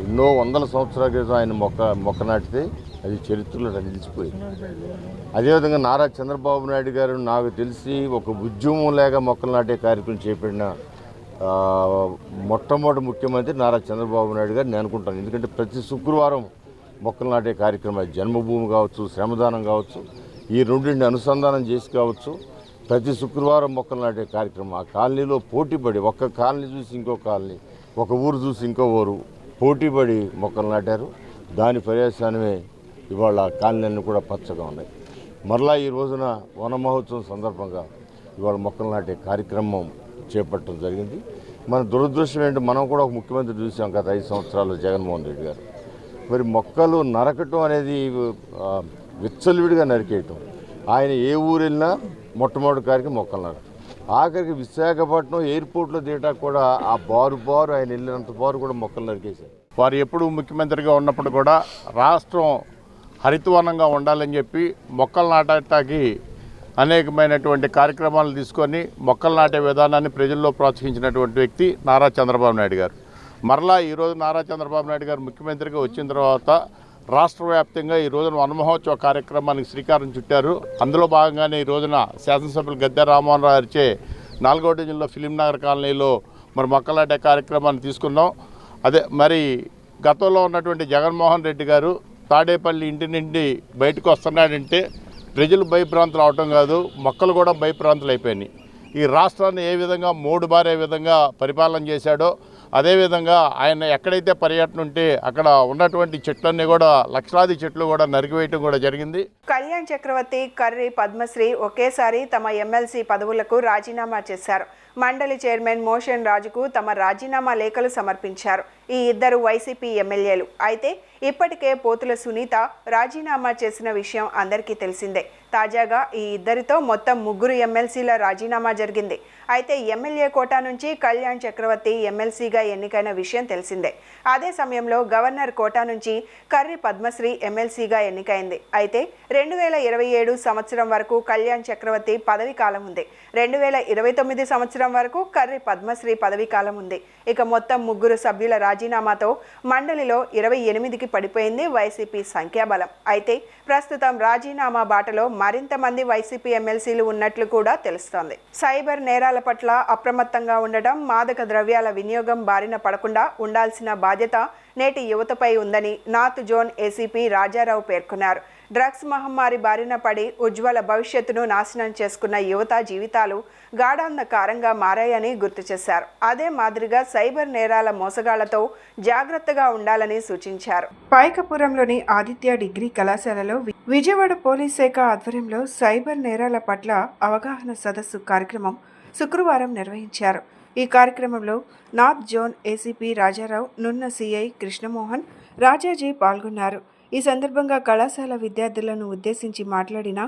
ఎన్నో వందల సంవత్సరాల క్రితం ఆయన మొక్క నాటితే అది చరిత్రలో నిలిచిపోయింది. అదేవిధంగా నారా చంద్రబాబు నాయుడు గారు నాకు తెలిసి ఒక ఉద్యమం లేక మొక్కలు నాటే కార్యక్రమం చేపట్టిన మొట్టమొదటి ముఖ్యమంత్రి నారా చంద్రబాబు నాయుడు గారు నేను అనుకుంటాను. ఎందుకంటే ప్రతి శుక్రవారం మొక్కలు నాటే కార్యక్రమం జన్మభూమి కావచ్చు, శ్రమదానం కావచ్చు, ఈ రెండింటిని అనుసంధానం చేసి కావచ్చు, ప్రతి శుక్రవారం మొక్కలు నాటే కార్యక్రమం ఆ కాలనీలో పోటీపడి, ఒక్క కాలనీ చూసి ఇంకో కాలనీ, ఒక ఊరు చూసి ఇంకో ఊరు పోటీపడి మొక్కలు నాటారు. దాని పర్యవసానమే ఇవాళ కాలనీలన్నీ కూడా పచ్చగా ఉన్నాయి. మరలా ఈ రోజున వన మహోత్సవం సందర్భంగా ఇవాళ మొక్కలు నాటే కార్యక్రమం చేపట్టడం జరిగింది. మన దురదృష్టం ఏంటి, మనం కూడా ఒక ముఖ్యమంత్రి చూసాం గత 5 సంవత్సరాలు జగన్మోహన్ రెడ్డి గారు. మరి మొక్కలు నరకటం అనేది విచ్చలవిడిగా నరికేయటం. ఆయన ఏ ఊరు వెళ్ళినా మొట్టమొదటి కార్యక్రమం మొక్కలు నాటడం. ఆఖరికి విశాఖపట్నం ఎయిర్పోర్ట్లో దిగటానికి కూడా ఆ బారు ఆయన వెళ్ళినంత బారు కూడా మొక్కలు నరికేశారు. వారు ఎప్పుడు ముఖ్యమంత్రిగా ఉన్నప్పుడు కూడా రాష్ట్రం హరితవనంగా ఉండాలని చెప్పి మొక్కలు నాటడానికి అనేకమైనటువంటి కార్యక్రమాలు తీసుకొని మొక్కలు నాటే విధానాన్ని ప్రజల్లో ప్రోత్సహించినటువంటి వ్యక్తి నారా చంద్రబాబు నాయుడు గారు. మరలా ఈరోజు నారా చంద్రబాబు నాయుడు గారు ముఖ్యమంత్రిగా వచ్చిన తర్వాత రాష్ట్ర వ్యాప్తంగా ఈ రోజున వన మహోత్సవ కార్యక్రమానికి శ్రీకారం చుట్టారు. అందులో భాగంగానే ఈ రోజున శాసనసభ్యులు గద్దె రామ్మోహన్ రావు గారిచే 4వ డివిజన్లో ఫిలిం నగర్ కాలనీలో మరి మొక్కలు నాటే కార్యక్రమాన్ని తీసుకున్నాం. అదే మరి గతంలో ఉన్నటువంటి జగన్మోహన్ రెడ్డి గారు తాడేపల్లి ఇంటి నుండి బయటకు వస్తున్నాడంటే ప్రజలు భయభ్రాంతులు అవటం కాదు, మొక్కలు కూడా భయభ్రాంతులు అయిపోయినాయి. ఈ రాష్ట్రాన్ని ఏ విధంగా మూడుబారే విధంగా పరిపాలన చేశాడో అదేవిధంగా ఆయన ఎక్కడైతే పర్యటన ఉంటే అక్కడ ఉన్నటువంటి చెట్లన్నీ కూడా లక్షలాది చెట్లు కూడా నరికివేయటం కూడా జరిగింది. కళ్యాణ్ చక్రవర్తి, కర్రి పద్మశ్రీ ఒకేసారి తమ ఎమ్మెల్సీ పదవులకు రాజీనామా చేశారు. మండలి చైర్మన్ మోషన్ రాజుకు తమ రాజీనామా లేఖలు సమర్పించారు. ఈ ఇద్దరు వైసీపీ ఎమ్మెల్యేలు. అయితే ఇప్పటికే పోతుల సునీత రాజీనామా చేసిన విషయం అందరికీ తెలిసిందే. తాజాగా ఈ ఇద్దరితో మొత్తం 3 ఎమ్మెల్సీల రాజీనామా జరిగింది. అయితే ఎమ్మెల్యే కోటా నుంచి కళ్యాణ్ చక్రవర్తి ఎమ్మెల్సీగా ఎన్నికైన విషయం తెలిసిందే. అదే సమయంలో గవర్నర్ కోటా నుంచి కర్రి పద్మశ్రీ ఎమ్మెల్సీగా ఎన్నికైంది. అయితే 2027 సంవత్సరం వరకు కళ్యాణ్ చక్రవర్తి పదవి కాలం ఉంది. 2029 సంవత్సరం వరకు కర్రి పద్మశ్రీ పదవి కాలం ఉంది. ఇక మొత్తం 3 సభ్యుల రాజీనామాతో మండలిలో 28కి పడిపోయింది వైసీపీ సంఖ్యాబలం. అయితే ప్రస్తుతం రాజీనామా బాటలో మరింత మంది వైసీపీ ఎమ్మెల్సీలు ఉన్నట్లు కూడా తెలుస్తోంది. సైబర్ నేరాల పట్ల అప్రమత్తంగా ఉండడం, మాదక ద్రవ్యాల వినియోగం బారిన పడకుండా ఉండాల్సిన బాధ్యత నేటి యువతపై ఉందని నార్త్ జోన్ ఏసీపీ రాజారావు పేర్కొన్నారు. డ్రగ్స్ మహమ్మారి బారిన పడి ఉజ్వల భవిష్యత్తును నాశనం చేసుకున్న యువత జీవితాలు గాఢాంధకారంగా మారాయని గుర్తు చేశారు. అదే మాదిరిగా సైబర్ నేరాల మోసగాళ్లతో జాగ్రత్తగా ఉండాలని సూచించారు. పైకపురంలోని ఆదిత్య డిగ్రీ కళాశాలలో విజయవాడ పోలీస్ శాఖ ఆధ్వర్యంలో సైబర్ నేరాల పట్ల అవగాహన సదస్సు కార్యక్రమం శుక్రవారం నిర్వహించారు. ఈ కార్యక్రమంలో నార్త్ జోన్ ఏసీపీ రాజారావు, నున్న సిఐ కృష్ణమోహన్, రాజాజీ పాల్గొన్నారు. ఈ సందర్భంగా కళాశాల విద్యార్థులను ఉద్దేశించి మాట్లాడిన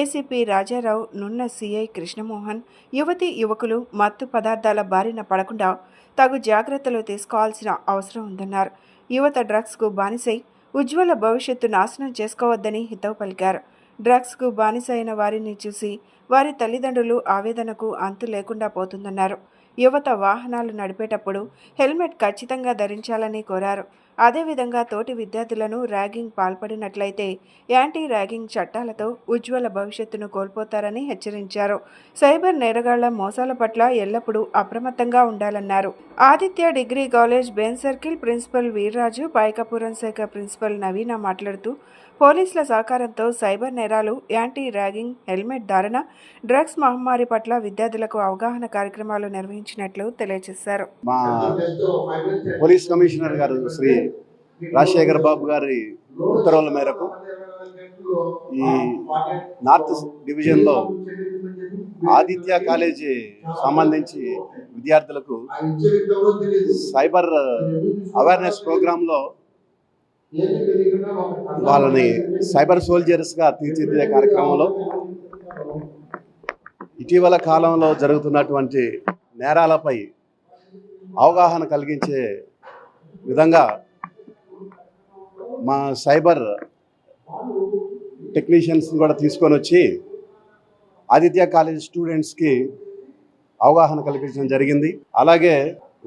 ఏసీపీ రాజారావు, నున్న సిఐ కృష్ణమోహన్ యువతీ యువకులు మత్తు పదార్థాల బారిన పడకుండా తగు జాగ్రత్తలు తీసుకోవాల్సిన అవసరం ఉందన్నారు. యువత డ్రగ్స్కు బానిసై ఉజ్వల భవిష్యత్తు నాశనం చేసుకోవద్దని హితవు పలికారు. డ్రగ్స్కు బానిస అయిన వారిని చూసి వారి తల్లిదండ్రులు ఆవేదనకు అంతు లేకుండా పోతుందన్నారు. యువత వాహనాలు నడిపేటప్పుడు హెల్మెట్ ఖచ్చితంగా ధరించాలని కోరారు. అదేవిధంగా తోటి విద్యార్థులను ర్యాగింగ్ పాల్పడినట్లయితే యాంటీ ర్యాగింగ్ చట్టాలతో ఉజ్వల భవిష్యత్తును కోల్పోతారని హెచ్చరించారు. సైబర్ నేరగాళ్ల మోసాల పట్ల ఎల్లప్పుడూ అప్రమత్తంగా ఉండాలన్నారు. ఆదిత్య డిగ్రీ కాలేజ్ బెన్ సర్కిల్ ప్రిన్సిపల్ వీర్రాజు, పైకపురం శాఖ ప్రిన్సిపల్ నవీన మాట్లాడుతూ పోలీసుల సహకారంతో సైబర్ నేరాలు, యాంటీ ర్యాగింగ్, హెల్మెట్ ధారణ, డ్రగ్స్ మహమ్మారి పట్ల విద్యార్థులకు అవగాహన కార్యక్రమాలు నిర్వహించినట్లు తెలియజేశారు. మా పోలీస్ కమిషనర్ గారు శ్రీ రాజశేఖర్ బాబు గారి ఉత్తర్వుల మేరకు ఈ నార్త్ డివిజన్లో ఆదిత్య కాలేజీ సంబంధించి విద్యార్థులకు సైబర్ అవేర్నెస్ ప్రోగ్రాంలో వాళ్ళని సైబర్ సోల్జర్స్గా తీర్చిదిద్దే కార్యక్రమంలో ఇటీవల కాలంలో జరుగుతున్నటువంటి నేరాలపై అవగాహన కలిగించే విధంగా మా సైబర్ టెక్నీషియన్స్ని కూడా తీసుకొని వచ్చి ఆదిత్య కాలేజ్ స్టూడెంట్స్కి అవగాహన కల్పించడం జరిగింది. అలాగే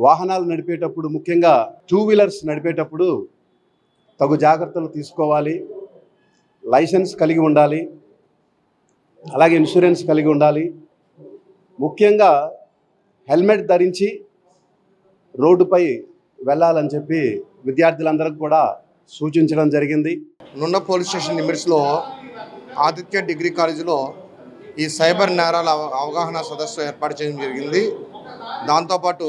వాహనాలు నడిపేటప్పుడు, ముఖ్యంగా 2 వీలర్స్ నడిపేటప్పుడు తగు జాగ్రత్తలు తీసుకోవాలి, లైసెన్స్ కలిగి ఉండాలి, అలాగే ఇన్సూరెన్స్ కలిగి ఉండాలి, ముఖ్యంగా హెల్మెట్ ధరించి రోడ్డుపై వెళ్ళాలని చెప్పి విద్యార్థులందరికీ కూడా సూచించడం జరిగింది. నున్న పోలీస్ స్టేషన్ లిమిట్స్లో ఆదిత్య డిగ్రీ కాలేజీలో ఈ సైబర్ నేరాల అవగాహన సదస్సు ఏర్పాటు చేయడం జరిగింది. దాంతోపాటు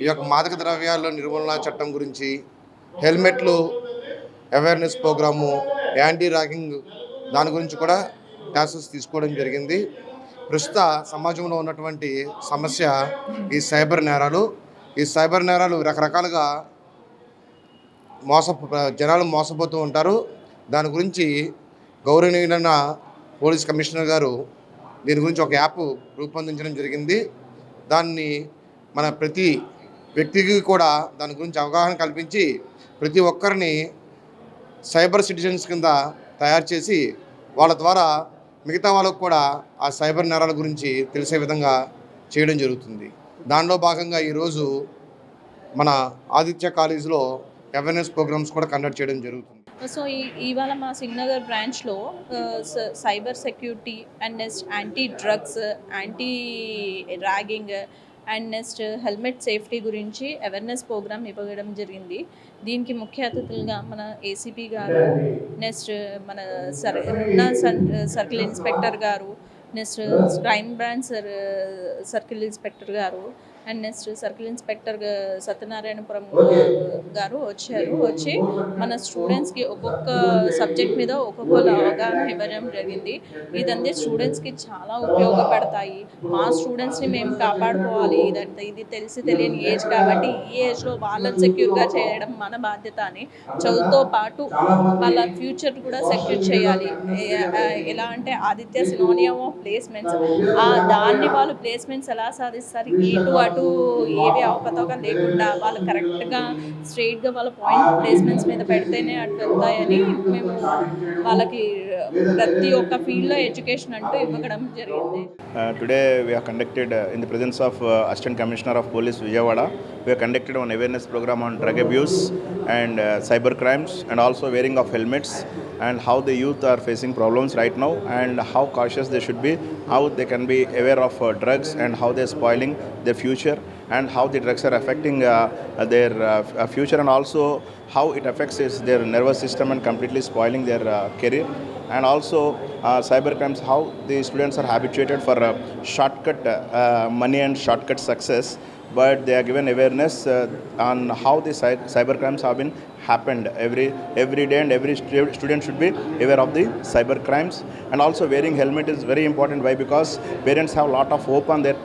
ఈ యొక్క మాదక ద్రవ్యాల నిర్మూలన చట్టం గురించి, హెల్మెట్లు అవేర్నెస్ ప్రోగ్రాము, యాంటీ ర్యాగింగ్ దాని గురించి కూడా క్లాసెస్ తీసుకోవడం జరిగింది. ప్రస్తుత సమాజంలో ఉన్నటువంటి సమస్య ఈ సైబర్ నేరాలు. ఈ సైబర్ నేరాలు రకరకాలుగా జనాలు మోసపోతూ ఉంటారు. దాని గురించి గౌరవనీయులైన పోలీస్ కమిషనర్ గారు దీని గురించి ఒక యాప్ రూపొందించడం జరిగింది. దాన్ని మన ప్రతి వ్యక్తికి కూడా దాని గురించి అవగాహన కల్పించి ప్రతి ఒక్కరిని సైబర్ సిటిజన్స్ కింద తయారు చేసి వాళ్ళ ద్వారా మిగతా వాళ్ళకు కూడా ఆ సైబర్ నేరాల గురించి తెలిసే విధంగా చేయడం జరుగుతుంది. దానిలో భాగంగా ఈరోజు మన ఆదిత్య కాలేజీలో అవేర్నెస్ ప్రోగ్రామ్స్ కూడా కండక్ట్ చేయడం జరుగుతుంది. సో ఇవాళ మా సింగ్నగర్ బ్రాంచ్లో cyber security and next anti drugs, anti ragging and next helmet safety గురించి అవేర్నెస్ ప్రోగ్రామ్ ఇవ్వడం జరిగింది. దీనికి ముఖ్య అతిథులుగా మన ఏసీపీ గారు, నెక్స్ట్ మన సర్కిల్ ఇన్స్పెక్టర్ గారు, next crime branch circle inspector గారు and next circle inspector Satyanarayanapuram గారు వచ్చి మన స్టూడెంట్స్కి ఒక్కొక్క సబ్జెక్ట్ మీద ఒక్కొక్క అవగాహన ఇవ్వడం జరిగింది. ఇదంతా స్టూడెంట్స్కి చాలా ఉపయోగపడతాయి. మా స్టూడెంట్స్ని మేము కాపాడుకోవాలి. ఇది తెలియని ఏజ్ కాబట్టి ఈ ఏజ్లో వాళ్ళని సెక్యూర్గా చేయడం మన బాధ్యత అని, చదువుతో పాటు వాళ్ళ ఫ్యూచర్ కూడా సెక్యూర్ చేయాలి. ఎలా అంటే ఆదిత్య సినోనియం ఆఫ్ ప్లేస్మెంట్స్, దాన్ని వాళ్ళు ప్లేస్మెంట్స్ ఎలా సాధిస్తారు, ఇటు అటు ఏవి అవకతవక లేకుండా వాళ్ళు కరెక్ట్గా స్ట్రైట్గా వాళ్ళ పాయింట్ ప్లేస్మెంట్స్ మీద పెడితేనే అటు వెళ్తాయని మేము వాళ్ళకి ప్రతి ఒక్క ఫీల్డ్లో ఎడ్యుకేషన్ అంటూ ఇవ్వడం జరిగింది. Today we have conducted in the presence of Assistant Commissioner of Police Vijayawada, we have conducted an awareness program on drug abuse and cyber crimes, and also wearing of helmets, and how the youth are facing problems right now and how cautious they should be, how they can be aware of drugs and how they are spoiling their future, and how the drugs are affecting their future, and also how it affects their nervous system and completely spoiling their career. And also cybercrimes, how the students are habituated for shortcut money and shortcut success, but they are given awareness on how the cybercrimes have been happened every day, and every student should be aware of the cyber crimes. And also wearing helmet is very important. Why? Because parents have a lot of hope on their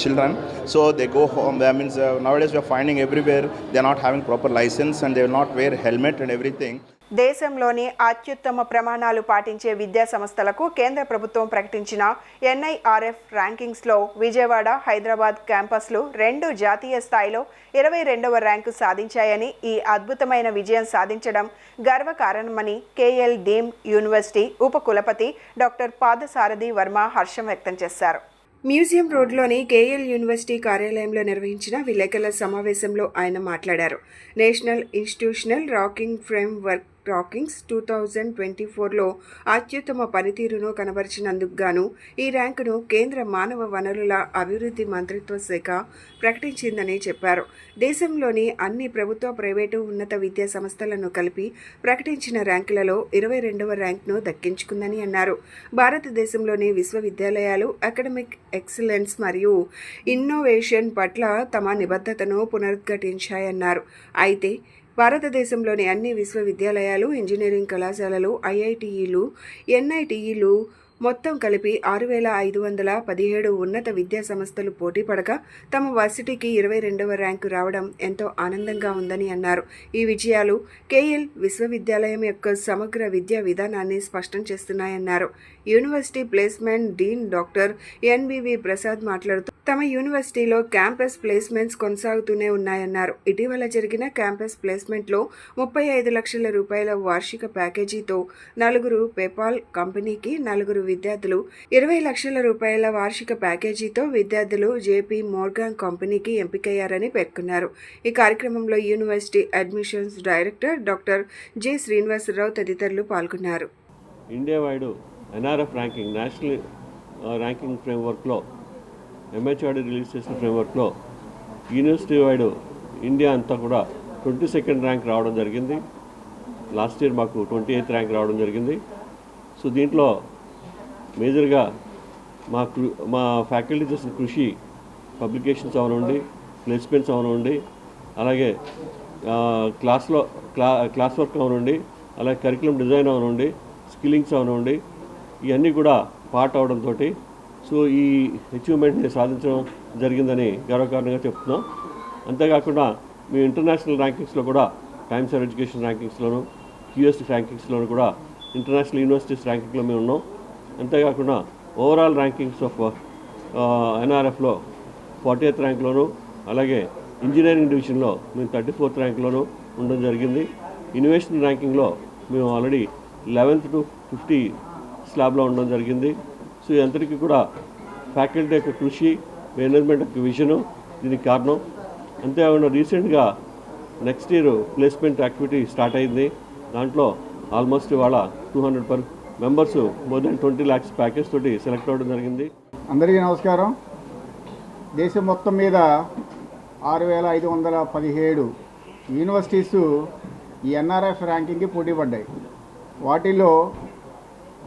children, so they go home. That means nowadays we are finding everywhere they are not having proper license and they will not wear helmet and everything. దేశంలోని అత్యుత్తమ ప్రమాణాలు పాటించే విద్యా సంస్థలకు కేంద్ర ప్రభుత్వం ప్రకటించిన ఎన్ఐఆర్ఎఫ్ ర్యాంకింగ్స్లో విజయవాడ, హైదరాబాద్ క్యాంపస్లు 2 జాతీయ స్థాయిలో 22వ ర్యాంకు సాధించాయని, ఈ అద్భుతమైన విజయం సాధించడం గర్వకారణమని కేఎల్ డీమ్డ్ యూనివర్సిటీ ఉపకులపతి డాక్టర్ పాదసారథి వర్మ హర్షం వ్యక్తం చేశారు. మ్యూజియం రోడ్లోని కేఎల్ యూనివర్సిటీ కార్యాలయంలో నిర్వహించిన విలేకరుల సమావేశంలో ఆయన మాట్లాడారు. National institutional ranking framework rankings 2024లో అత్యుత్తమ పనితీరును కనబరిచినందుకు గాను ఈ ర్యాంకును కేంద్ర మానవ వనరుల అభివృద్ధి మంత్రిత్వ శాఖ ప్రకటించిందని చెప్పారు. దేశంలోని అన్ని ప్రభుత్వ, ప్రైవేటు ఉన్నత విద్యా సంస్థలను కలిపి ప్రకటించిన ర్యాంకులలో 22వ ర్యాంకును దక్కించుకుందని అన్నారు. భారతదేశంలోని విశ్వవిద్యాలయాలు అకాడమిక్ ఎక్సలెన్స్ మరియు ఇన్నోవేషన్ పట్ల తమ నిబద్ధతను పునరుద్ఘాటించాయన్నారు. అయితే భారతదేశంలోని అన్ని విశ్వవిద్యాలయాలు, ఇంజనీరింగ్ కళాశాలలు, ఐఐటిఈలు, ఎన్ఐటిఈలు మొత్తం కలిపి 6,517 ఉన్నత విద్యా సంస్థలు పోటీ పడగా తమ వర్సిటీకి 22వ ర్యాంకు రావడం ఎంతో ఆనందంగా ఉందని అన్నారు. ఈ విజయాలు కేఎల్ విశ్వవిద్యాలయం యొక్క సమగ్ర విద్యా విధానాన్ని స్పష్టం చేస్తున్నాయన్నారు. University placement dean doctor NBV Prasad మాట్లాడుతూ తమ యూనివర్సిటీలో క్యాంపస్ ప్లేస్మెంట్స్ కొనసాగుతూనే ఉన్నాయన్నారు. ఇటీవల జరిగిన క్యాంపస్ ప్లేస్మెంట్లో 35 లక్షల రూపాయల వార్షిక ప్యాకేజీతో 4 పేపాల్ కంపెనీకి, 4 విద్యార్థులు 20 లక్షల రూపాయల వార్షిక ప్యాకేజీతో విద్యార్థులు జేపీ మోర్గాన్ కంపెనీకి ఎంపికయ్యారని పేర్కొన్నారు. ఈ కార్యక్రమంలో university admissions director doctor J Srinivasarao తదితరులు పాల్గొన్నారు. India wide NRF ranking, national ranking ఫ్రేమ్వర్క్లో ఎంహెచ్ఆర్డీ రిలీజ్ చేసిన ఫ్రేమ్వర్క్లో యూనివర్సిటీ వైడ్ ఇండియా అంతా కూడా 22nd ర్యాంక్ రావడం జరిగింది. లాస్ట్ ఇయర్ మాకు 28th ర్యాంక్ రావడం జరిగింది. సో దీంట్లో మేజర్గా మా ఫ్యాకల్టీ చేసిన కృషి, పబ్లికేషన్స్ అవనండి, ప్లేస్మెంట్స్ అవనండి, అలాగే క్లాస్ వర్క్ అవనండి, అలాగే కరికులం డిజైన్ అవనండి, స్కిల్లింగ్స్ అవనండి, ఇవన్నీ కూడా పార్ట్ అవడంతో సో ఈ అచీవ్మెంట్ని సాధించడం జరిగిందని గర్వకారణంగా చెప్తున్నాం. అంతేకాకుండా మేము ఇంటర్నేషనల్ ర్యాంకింగ్స్లో కూడా టైమ్స్ ఆఫ్ ఎడ్యుకేషన్ ర్యాంకింగ్స్లోను, క్యూఎస్ ర్యాంకింగ్స్లోను కూడా ఇంటర్నేషనల్ యూనివర్సిటీస్ ర్యాంకింగ్లో మేము ఉన్నాం. అంతేకాకుండా ఓవరాల్ ర్యాంకింగ్స్ ఆఫ్ ఎన్ఆర్ఎఫ్లో 40th ర్యాంక్లోను, అలాగే ఇంజనీరింగ్ డివిజన్లో మేము 34th ర్యాంక్లోను ఉండడం జరిగింది. ఇన్నోవేషన్ ర్యాంకింగ్లో మేము ఆల్రెడీ 11th to 50 స్లాబ్లో ఉండడం జరిగింది. సో అందరికీ కూడా ఫ్యాకల్టీ యొక్క కృషి, మేనేజ్మెంట్ యొక్క విజను దీనికి కారణం. అంతేకాకుండా రీసెంట్గా next year placement activity start అయింది. దాంట్లో ఆల్మోస్ట్ ఇవాళ 200 members more than 20 lakhs package తోటి సెలెక్ట్ అవ్వడం జరిగింది. అందరికీ నమస్కారం. దేశం మొత్తం మీద 6,517 యూనివర్సిటీస్ ఈ ఎన్ఆర్ఎఫ్ ర్యాంకింగ్కి పోటీ పడ్డాయి. వాటిలో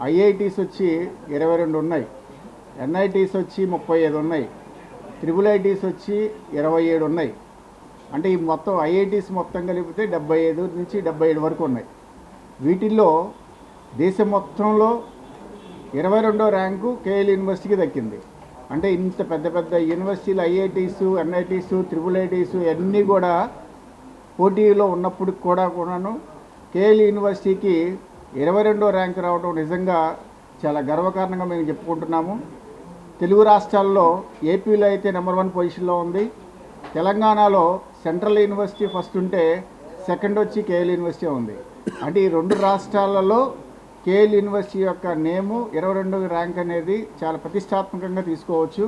ఐఐటీస్ వచ్చి 22 ఉన్నాయి, ఎన్ఐటీస్ వచ్చి 35 ఉన్నాయి, ట్రిపుల్ ఐటీస్ వచ్చి 27 ఉన్నాయి. అంటే ఈ మొత్తం ఐఐటీస్ మొత్తం కలిపితే 75 నుంచి 77 వరకు ఉన్నాయి. వీటిల్లో దేశం మొత్తంలో 22వ ర్యాంకు కేఎల్ యూనివర్సిటీకి దక్కింది. అంటే ఇంత పెద్ద పెద్ద యూనివర్సిటీలు ఐఐటీస్, ఎన్ఐటీస్, ట్రిపుల్ ఐటీస్ అన్నీ కూడా పోటీలో ఉన్నప్పుడు కూడాను కేఎల్ యూనివర్సిటీకి 22వ ర్యాంకు రావడం నిజంగా చాలా గర్వకారణంగా మేము చెప్పుకుంటున్నాము. తెలుగు రాష్ట్రాల్లో ఏపీలో అయితే నెంబర్ 1 పొజిషన్లో ఉంది. తెలంగాణలో సెంట్రల్ యూనివర్సిటీ ఫస్ట్ ఉంటే సెకండ్ వచ్చి కేఎల్ యూనివర్సిటీ ఉంది. అంటే ఈ 2 రాష్ట్రాలలో కేఎల్ యూనివర్సిటీ యొక్క నేము 22వ ర్యాంక్ అనేది చాలా ప్రతిష్టాత్మకంగా తీసుకోవచ్చు.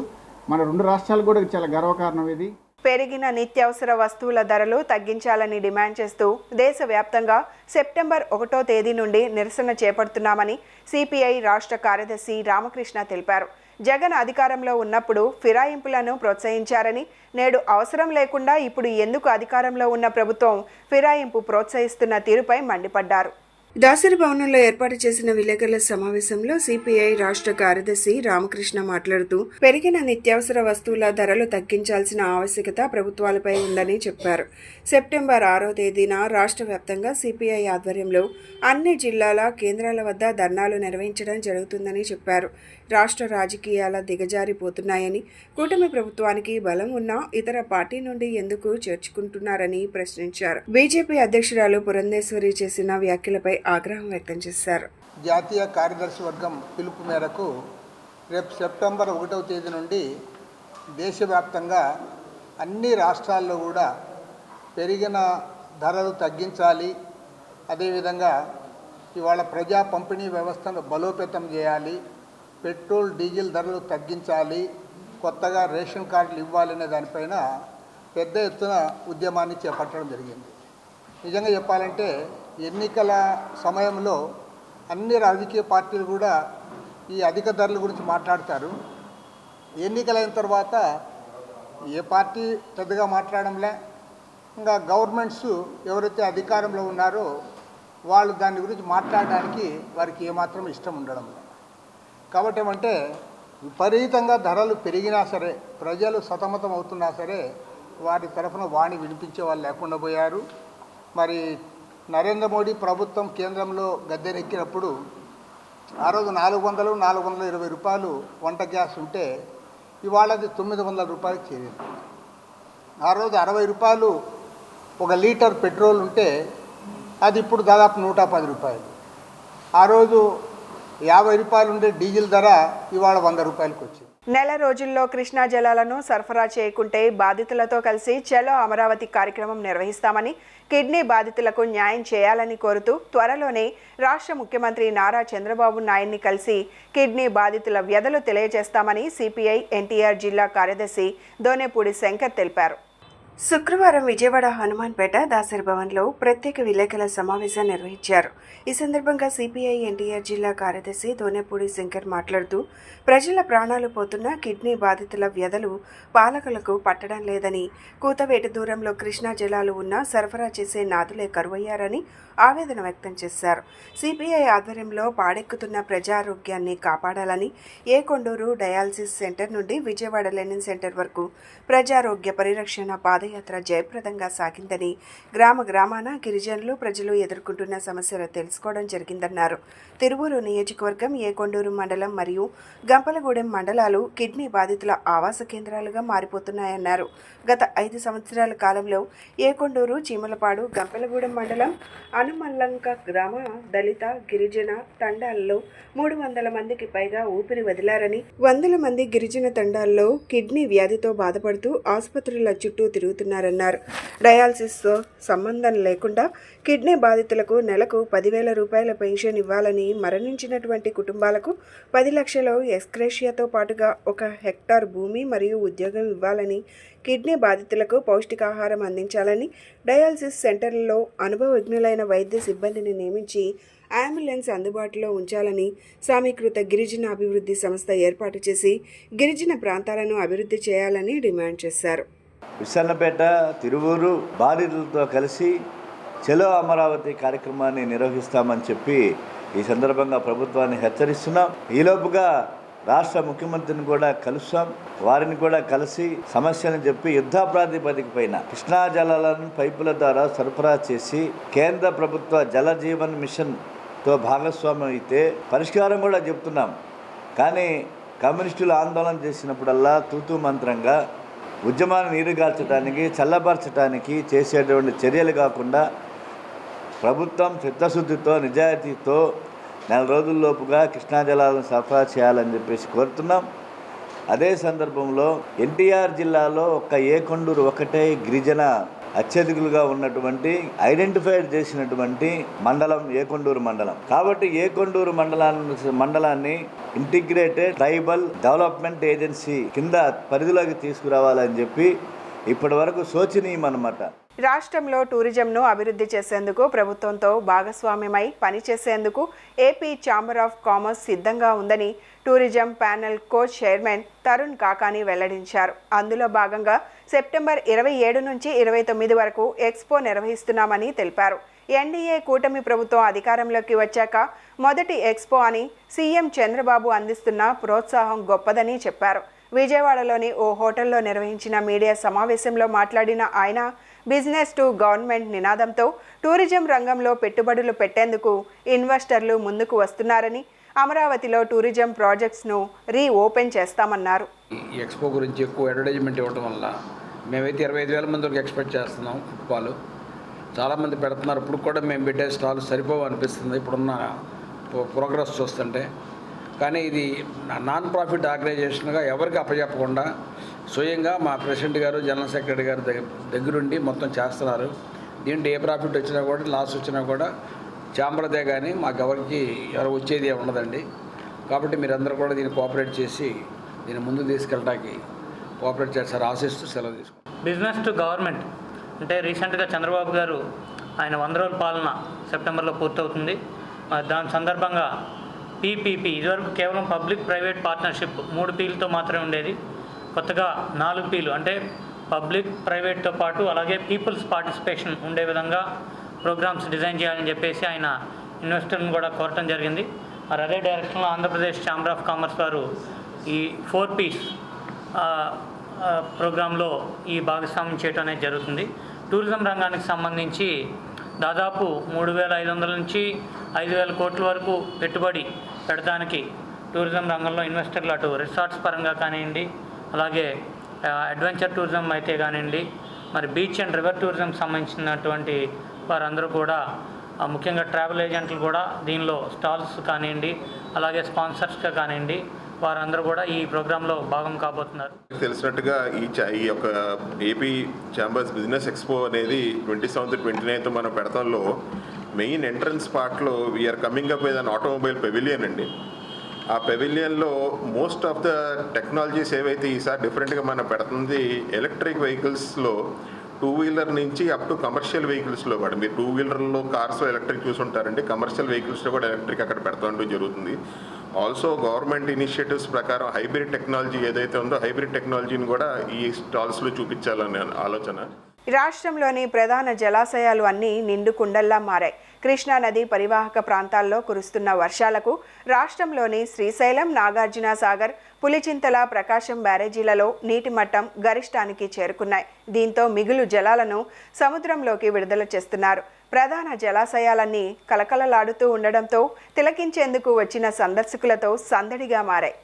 మన 2 రాష్ట్రాలు కూడా చాలా గర్వకారణం ఇది. పెరిగిన నిత్యావసర వస్తువుల ధరలు తగ్గించాలని డిమాండ్ చేస్తూ దేశవ్యాప్తంగా సెప్టెంబర్ 1వ తేదీ నుండి నిరసన చేపడుతున్నామని సిపిఐ రాష్ట్ర కార్యదర్శి రామకృష్ణ తెలిపారు. జగన్ అధికారంలో ఉన్నప్పుడు ఫిరాయింపులను ప్రోత్సహించారని, నేడు అవసరం లేకుండా ఇప్పుడు ఎందుకు అధికారంలో ఉన్న ప్రభుత్వం ఫిరాయింపు ప్రోత్సహిస్తున్న తీరుపై మండిపడ్డారు. దాసరి భవనంలో ఏర్పాటు చేసిన విలేకరుల సమావేశంలో సిపిఐ రాష్ట్ర కార్యదర్శి రామకృష్ణ మాట్లాడుతూ పెరిగిన నిత్యావసర వస్తువుల ధరలు తగ్గించాల్సిన ఆవశ్యకత ప్రభుత్వాలపై ఉందని చెప్పారు. సెప్టెంబర్ 6వ తేదీన రాష్ట్ర వ్యాప్తంగా సిపిఐ ఆధ్వర్యంలో అన్ని జిల్లాల కేంద్రాల వద్ద ధర్నాలు నిర్వహించడం జరుగుతుందని చెప్పారు. రాష్ట్ర రాజకీయాల దిగజారిపోతున్నాయని, కూటమి ప్రభుత్వానికి బలం ఉన్నా ఇతర పార్టీ నుండి ఎందుకు చేర్చుకుంటున్నారని ప్రశ్నించారు. బీజేపీ అధ్యక్షురాలు పురంధేశ్వరి చేసిన వ్యాఖ్యలపై ఆగ్రహం వ్యక్తం చేశారు. జాతీయ కార్యదర్శి వర్గం పిలుపు మేరకు రేపు సెప్టెంబర్ 1వ తేదీ నుండి దేశవ్యాప్తంగా అన్ని రాష్ట్రాల్లో కూడా పెరిగిన ధరలు తగ్గించాలి, అదేవిధంగా ఇవాళ ప్రజా పంపిణీ వ్యవస్థను బలోపేతం చేయాలి, పెట్రోల్ డీజిల్ ధరలు తగ్గించాలి, కొత్తగా రేషన్ కార్డులు ఇవ్వాలనే దానిపైన పెద్ద ఎత్తున ఉద్యమాన్ని చేపట్టడం జరిగింది. నిజంగా చెప్పాలంటే ఎన్నికల సమయంలో అన్ని రాజకీయ పార్టీలు కూడా ఈ అధిక ధరల గురించి మాట్లాడతారు. ఎన్నికలైన తర్వాత ఏ పార్టీ పెద్దగా మాట్లాడంలే. ఇంకా గవర్నమెంట్స్ ఎవరైతే అధికారంలో ఉన్నారో వాళ్ళు దాని గురించి మాట్లాడడానికి వారికి ఏమాత్రం ఇష్టం ఉండడం. కాబట్టి ఏమంటే విపరీతంగా ధరలు పెరిగినా సరే, ప్రజలు సతమతం అవుతున్నా సరే వారి తరఫున వాణి వినిపించే వాళ్ళు లేకుండా పోయారు. మరి నరేంద్ర మోడీ ప్రభుత్వం కేంద్రంలో గద్దెనెక్కినప్పుడు ఆ రోజు 420 రూపాయలు వంట గ్యాస్ ఉంటే ఇవాళ అది 900 రూపాయలకు చేరింది. ఆ రోజు 60 రూపాయలు 1 లీటర్ పెట్రోల్ ఉంటే అది ఇప్పుడు దాదాపు 110 రూపాయలు. ఆ రోజు 50 రూపాయలు ఉండే డీజిల్ ధర ఇవాళ 100 రూపాయలకు వచ్చింది. నెల రోజుల్లో కృష్ణా జలాలను సరఫరా చేయకుంటే బాధితులతో కలిసి చలో అమరావతి కార్యక్రమం నిర్వహిస్తామని, కిడ్నీ బాధితులకు న్యాయం చేయాలని కోరుతూ త్వరలోనే రాష్ట్ర ముఖ్యమంత్రి నారా చంద్రబాబు నాయుడిని కలిసి కిడ్నీ బాధితుల వ్యధలు తెలియజేస్తామని సిపిఐ ఎన్టీఆర్ జిల్లా కార్యదర్శి దోనేపూడి శంకర్ తెలిపారు. శుక్రవారం విజయవాడ హనుమాన్పేట దాసరి భవన్లో ప్రత్యేక విలేకరుల సమావేశం నిర్వహించారు. ఈ సందర్భంగా సిపిఐ ఎన్టీఆర్ జిల్లా కార్యదర్శి దోనేపూడి శంకర్ మాట్లాడుతూ ప్రజల ప్రాణాలు పోతున్న కిడ్నీ బాధితుల వ్యధలు పాలకులకు పట్టడం లేదని, కూతవేటి దూరంలో కృష్ణా జలాలు ఉన్నా సరఫరా చేసే నాదులే కరువయ్యారని ఆవేదన వ్యక్తం చేశారు. సిపిఐ ఆధ్వర్యంలో పాడెక్కుతున్న ప్రజారోగ్యాన్ని కాపాడాలని ఏకొండూరు డయాలసిస్ సెంటర్ నుండి విజయవాడ లెనిన్ సెంటర్ వరకు ప్రజారోగ్య పరిరక్షణ పాదయాత్ర జయప్రదంగా సాగిందని, గ్రామ గ్రామాన గిరిజనులు ప్రజలు ఎదుర్కొంటున్న సమస్యలు తెలుసుకోవడం జరిగిందన్నారు. తిరువూరు నియోజకవర్గం ఏకొండూరు మండలం మరియు గంపలగూడెం మండలాలు కిడ్నీ బాధితుల ఆవాస కేంద్రాలుగా మారిపోతున్నాయన్నారు. గత 5 సంవత్సరాల కాలంలో ఏకొండూరు, చీమలపాడు, గంపలగూడెం మండలం, అనుమల్లంక గ్రామ దళిత గిరిజన తండాల్లో 300 మందికి పైగా ఊపిరి వదిలారని, 100 మంది గిరిజన తండాల్లో కిడ్నీ వ్యాధితో బాధపడుతూ ఆసుపత్రుల చుట్టూ తిరుగుతున్నారన్నారు. డయాలసిస్తో సంబంధం లేకుండా కిడ్నీ బాధితులకు నెలకు 10,000 రూపాయల పెన్షన్ ఇవ్వాలని, మరణించినటువంటి కుటుంబాలకు 10 లక్షల ఎక్స్గ్రేషియాతో పాటుగా 1 హెక్టార్ భూమి మరియు ఉద్యోగం ఇవ్వాలని, కిడ్నీ బాధితులకు పౌష్టికాహారం అందించాలని, డయాలసిస్ సెంటర్లలో అనుభవజ్ఞులైన వైద్య సిబ్బందిని నియమించి అంబులెన్స్ అందుబాటులో ఉంచాలని, సమీకృత గిరిజన అభివృద్ధి సంస్థ ఏర్పాటు చేసి గిరిజన ప్రాంతాలను అభివృద్ధి చేయాలని డిమాండ్ చేశారు. విశాఖపేట, తిరువూరు బాధితులతో కలిసి చలో అమరావతి కార్యక్రమాన్ని నిర్వహిస్తామని చెప్పి ఈ సందర్భంగా ప్రభుత్వాన్ని హెచ్చరిస్తున్నాం. ఈలోపుగా రాష్ట్ర ముఖ్యమంత్రిని కూడా కలుస్తాం. వారిని కూడా కలిసి సమస్యలను చెప్పి యుద్ధ ప్రాతిపదిక పైన కృష్ణా జలాలను పైపుల ద్వారా సరఫరా చేసి కేంద్ర ప్రభుత్వ జల జీవన్ మిషన్తో భాగస్వామ్యం అయితే పరిష్కారం కూడా చెప్తున్నాం. కానీ కమ్యూనిస్టులు ఆందోళన చేసినప్పుడల్లా తూతూ మంత్రంగా ఉద్యమాన్ని నీరుగార్చడానికి, చల్లబరచడానికి చేసేటువంటి చర్యలు కాకుండా ప్రభుత్వం చిత్తశుద్ధితో, నిజాయితీతో నెల రోజుల్లోపుగా కృష్ణా జలాలను సరఫరా చేయాలని చెప్పేసి కోరుతున్నాం. అదే సందర్భంలో ఎన్టీఆర్ జిల్లాలో ఒక్క ఏకొండూరు ఒకటే గిరిజన అత్యధికులుగా ఉన్నటువంటి ఐడెంటిఫైడ్ చేసినటువంటి మండలం ఏకొండూరు మండలం. కాబట్టి ఏకొండూరు మండలాన్ని ఇంటిగ్రేటెడ్ ట్రైబల్ డెవలప్మెంట్ ఏజెన్సీ కింద పరిధిలోకి తీసుకురావాలని చెప్పి ఇప్పటి వరకు శోచనీయం అన్నమాట. రాష్ట్రంలో టూరిజంను అభివృద్ధి చేసేందుకు ప్రభుత్వంతో భాగస్వామ్యమై పనిచేసేందుకు ఏపీ ఛాంబర్ ఆఫ్ కామర్స్ సిద్ధంగా ఉందని tourism panel coach chairman Tarun Kakani వెల్లడించారు. అందులో భాగంగా సెప్టెంబర్ 27 నుంచి 29 వరకు ఎక్స్పో నిర్వహిస్తున్నామని తెలిపారు. ఎన్డీఏ కూటమి ప్రభుత్వం అధికారంలోకి వచ్చాక మొదటి ఎక్స్పో అని సీఎం చంద్రబాబు అందిస్తున్న ప్రోత్సాహం గొప్పదని చెప్పారు. విజయవాడలోని ఓ హోటల్లో నిర్వహించిన మీడియా సమావేశంలో మాట్లాడిన ఆయన బిజినెస్ టు గవర్నమెంట్ నినాదంతో టూరిజం రంగంలో పెట్టుబడులు పెట్టేందుకు ఇన్వెస్టర్లు ముందుకు వస్తున్నారని, అమరావతిలో టూరిజం ప్రాజెక్ట్స్ను రీఓపెన్ చేస్తామన్నారు. ఈ ఎక్స్పో గురించి ఎక్కువ అడ్వర్టైజ్మెంట్ ఇవ్వడం వల్ల మేమైతే 25,000 మంది వరకు ఎక్స్పెక్ట్ చేస్తున్నాం. ఫుట్బాల్ చాలామంది పెడుతున్నారు. ఇప్పుడు కూడా మేము పెట్టే స్టాల్ సరిపోవు అనిపిస్తుంది ఇప్పుడున్న ప్రోగ్రెస్ చూస్తుంటే. కానీ ఇది నాన్ ప్రాఫిట్ ఆర్గనైజేషన్గా ఎవరికి అప్పచెప్పకుండా స్వయంగా మా ప్రెసిడెంట్ గారు, జనరల్ సెక్రటరీ గారు దగ్గరుండి మొత్తం చేస్తున్నారు. దీంట్లో ఏ ప్రాఫిట్ వచ్చినా కూడా, లాస్ వచ్చినా కూడా ఛాంబర్దే కానీ మాకు ఎవరికి వచ్చేది ఉండదండి. కాబట్టి మీరందరూ కూడా దీన్ని కోఆపరేట్ చేసి దీన్ని ముందుకు తీసుకెళ్ళడానికి కోఆపరేట్ చేస్తారు ఆశిస్తూ సెలవు తీసుకుంటాం. బిజినెస్ టు గవర్నమెంట్ అంటే రీసెంట్గా చంద్రబాబు గారు ఆయన 100 రోజుల పాలన సెప్టెంబర్లో పూర్తవుతుంది. దాని సందర్భంగా పీపీపీ ఇదివరకు కేవలం పబ్లిక్ ప్రైవేట్ పార్ట్నర్షిప్ 3 Pలతో మాత్రమే ఉండేది. కొత్తగా 4 Pలు అంటే పబ్లిక్ ప్రైవేట్తో పాటు అలాగే పీపుల్స్ పార్టిసిపేషన్ ఉండే విధంగా ప్రోగ్రామ్స్ డిజైన్ చేయాలని చెప్పేసి ఆయన ఇన్వెస్టర్లను కూడా కోరటం జరిగింది. మరి అదే డైరెక్షన్లో ఆంధ్రప్రదేశ్ ఛాంబర్ ఆఫ్ కామర్స్ వారు ఈ 4 Ps ప్రోగ్రాంలో ఈ భాగస్వామ్యం చేయడం అనేది జరుగుతుంది. టూరిజం రంగానికి సంబంధించి దాదాపు 3,500 నుంచి 5,000 కోట్ల వరకు పెట్టుబడి పెడతానికి టూరిజం రంగంలో ఇన్వెస్టర్లు అటు రిసార్ట్స్ పరంగా కానివ్వండి, అలాగే అడ్వెంచర్ టూరిజం అయితే కానివ్వండి, మరి బీచ్ అండ్ రివర్ టూరిజం సంబంధించినటువంటి వారందరూ కూడా ముఖ్యంగా ట్రావెల్ ఏజెంట్లు కూడా దీనిలో స్టాల్స్ కానివ్వండి, అలాగే స్పాన్సర్స్గా కానివ్వండి, వారందరూ కూడా ఈ ప్రోగ్రాంలో భాగం కాబోతున్నారు. తెలిసినట్టుగా ఈ యొక్క ఏపీ ఛాంబర్స్ బిజినెస్ ఎక్స్పో అనేది 27th 29th మనం పెడతాంలో మెయిన్ ఎంట్రన్స్ పార్ట్లో we're coming up with an automobile pavilion అండి. ఆ పెవిలియన్లో మోస్ట్ ఆఫ్ ద టెక్నాలజీస్ ఏవైతే ఈసారి డిఫరెంట్గా మనం పెడుతుంది ఎలక్ట్రిక్ వెహికల్స్లో 2-wheeler నుంచి అప్ టు కమర్షియల్ వెహికల్స్లో కూడా. మీరు 2-wheelerలో కార్స్ ఎలక్ట్రిక్ చూసుంటారండి, కమర్షియల్ వెహికల్స్లో కూడా ఎలక్ట్రిక్ అక్కడ పెడతాంటూ జరుగుతుంది. ఆల్సో గవర్నమెంట్ ఇనిషియేటివ్స్ ప్రకారం హైబ్రిడ్ టెక్నాలజీ ఏదైతే ఉందో హైబ్రిడ్ టెక్నాలజీని కూడా ఈ స్టాల్స్లో చూపించాలనే ఆలోచన. రాష్ట్రంలోని ప్రధాన జలాశయాలు అన్నీ నిండు కుండల్లా మారాయి. కృష్ణానది పరివాహక ప్రాంతాల్లో కురుస్తున్న వర్షాలకు రాష్ట్రంలోని శ్రీశైలం, నాగార్జున సాగర్, పులిచింతల, ప్రకాశం బ్యారేజీలలో నీటి మట్టం గరిష్టానికి చేరుకున్నాయి. దీంతో మిగులు జలాలను సముద్రంలోకి విడుదల చేస్తున్నారు. ప్రధాన జలాశయాలన్నీ కలకలలాడుతూ ఉండడంతో తిలకించేందుకు వచ్చిన సందర్శకులతో సందడిగా మారాయి.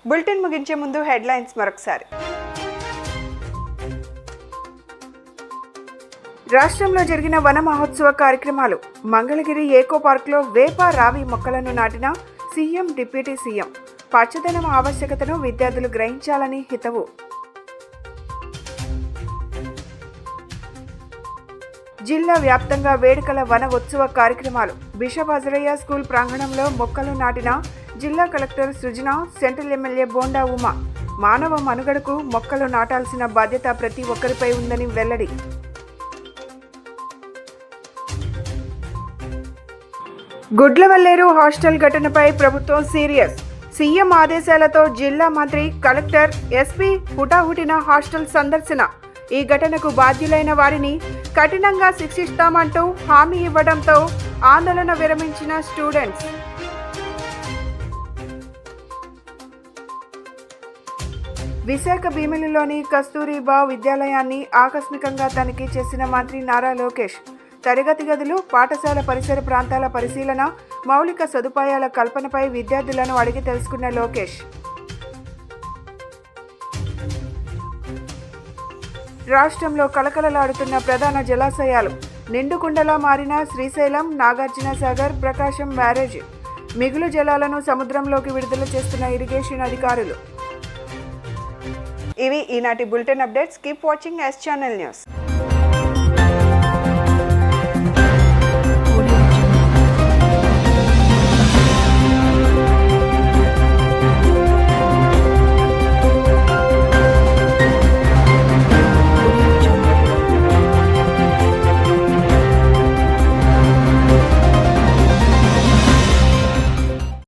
బులెటిన్ ముగించే ముందు హెడ్లైన్స్ మరొకసారి. రాష్ట్రంలో జరిగిన వన మహోత్సవ కార్యక్రమాలు. మంగళగిరి ఏకో పార్క్లో వేప, రావి మొక్కలను నాటిన సీఎం, డిప్యూటీ సీఎం. పచ్చదనం ఆవశ్యకతను విద్యార్థులు గ్రహించాలని హితవు. జిల్లా వ్యాప్తంగా వేడుకల వన ఉత్సవ కార్యక్రమాలు. బిషప్ అజరయ్య స్కూల్ ప్రాంగణంలో మొక్కలు నాటిన జిల్లా కలెక్టర్ సృజన, సెంట్రల్ ఎమ్మెల్యే బోండా ఉమా. మానవ మనుగడకు మొక్కలు నాటాల్సిన బాధ్యత ప్రతి ఒక్కరిపై ఉందని వెల్లడి. గుడ్లవల్లేరు హాస్టల్ ఘటనపై ప్రభుత్వం సీరియస్. సీఎం ఆదేశాలతో జిల్లా మంత్రి, కలెక్టర్, ఎస్పీ హుటాహుటిన హాస్టల్ సందర్శన. ఈ ఘటనకు బాధ్యులైన వారిని కఠినంగా శిక్షిస్తామంటూ హామీ ఇవ్వడంతో ఆందోళన విరమించిన స్టూడెంట్స్. విశాఖ భీమిలిలోని కస్తూరిబా విద్యాలయాన్ని ఆకస్మికంగా తనిఖీ చేసిన మంత్రి నారా లోకేష్. తరగతి గదులు, పాఠశాల పరిసర ప్రాంతాల పరిశీలన, మౌలిక సదుపాయాల కల్పనపై విద్యార్థులను అడిగి తెలుసుకున్న లోకేష్. రాష్ట్రంలో కలకలలాడుతున్న ప్రధాన జలాశయాలు. నిండుకుండలా మారిన శ్రీశైలం, నాగార్జునసాగర్, ప్రకాశం బ్యారేజ్. మిగులు జలాలను సముద్రంలోకి విడుదల చేస్తున్న ఇరిగేషన్ అధికారులు. ఇవి ఈనాటి bulletin updates. Keep watching S channel news.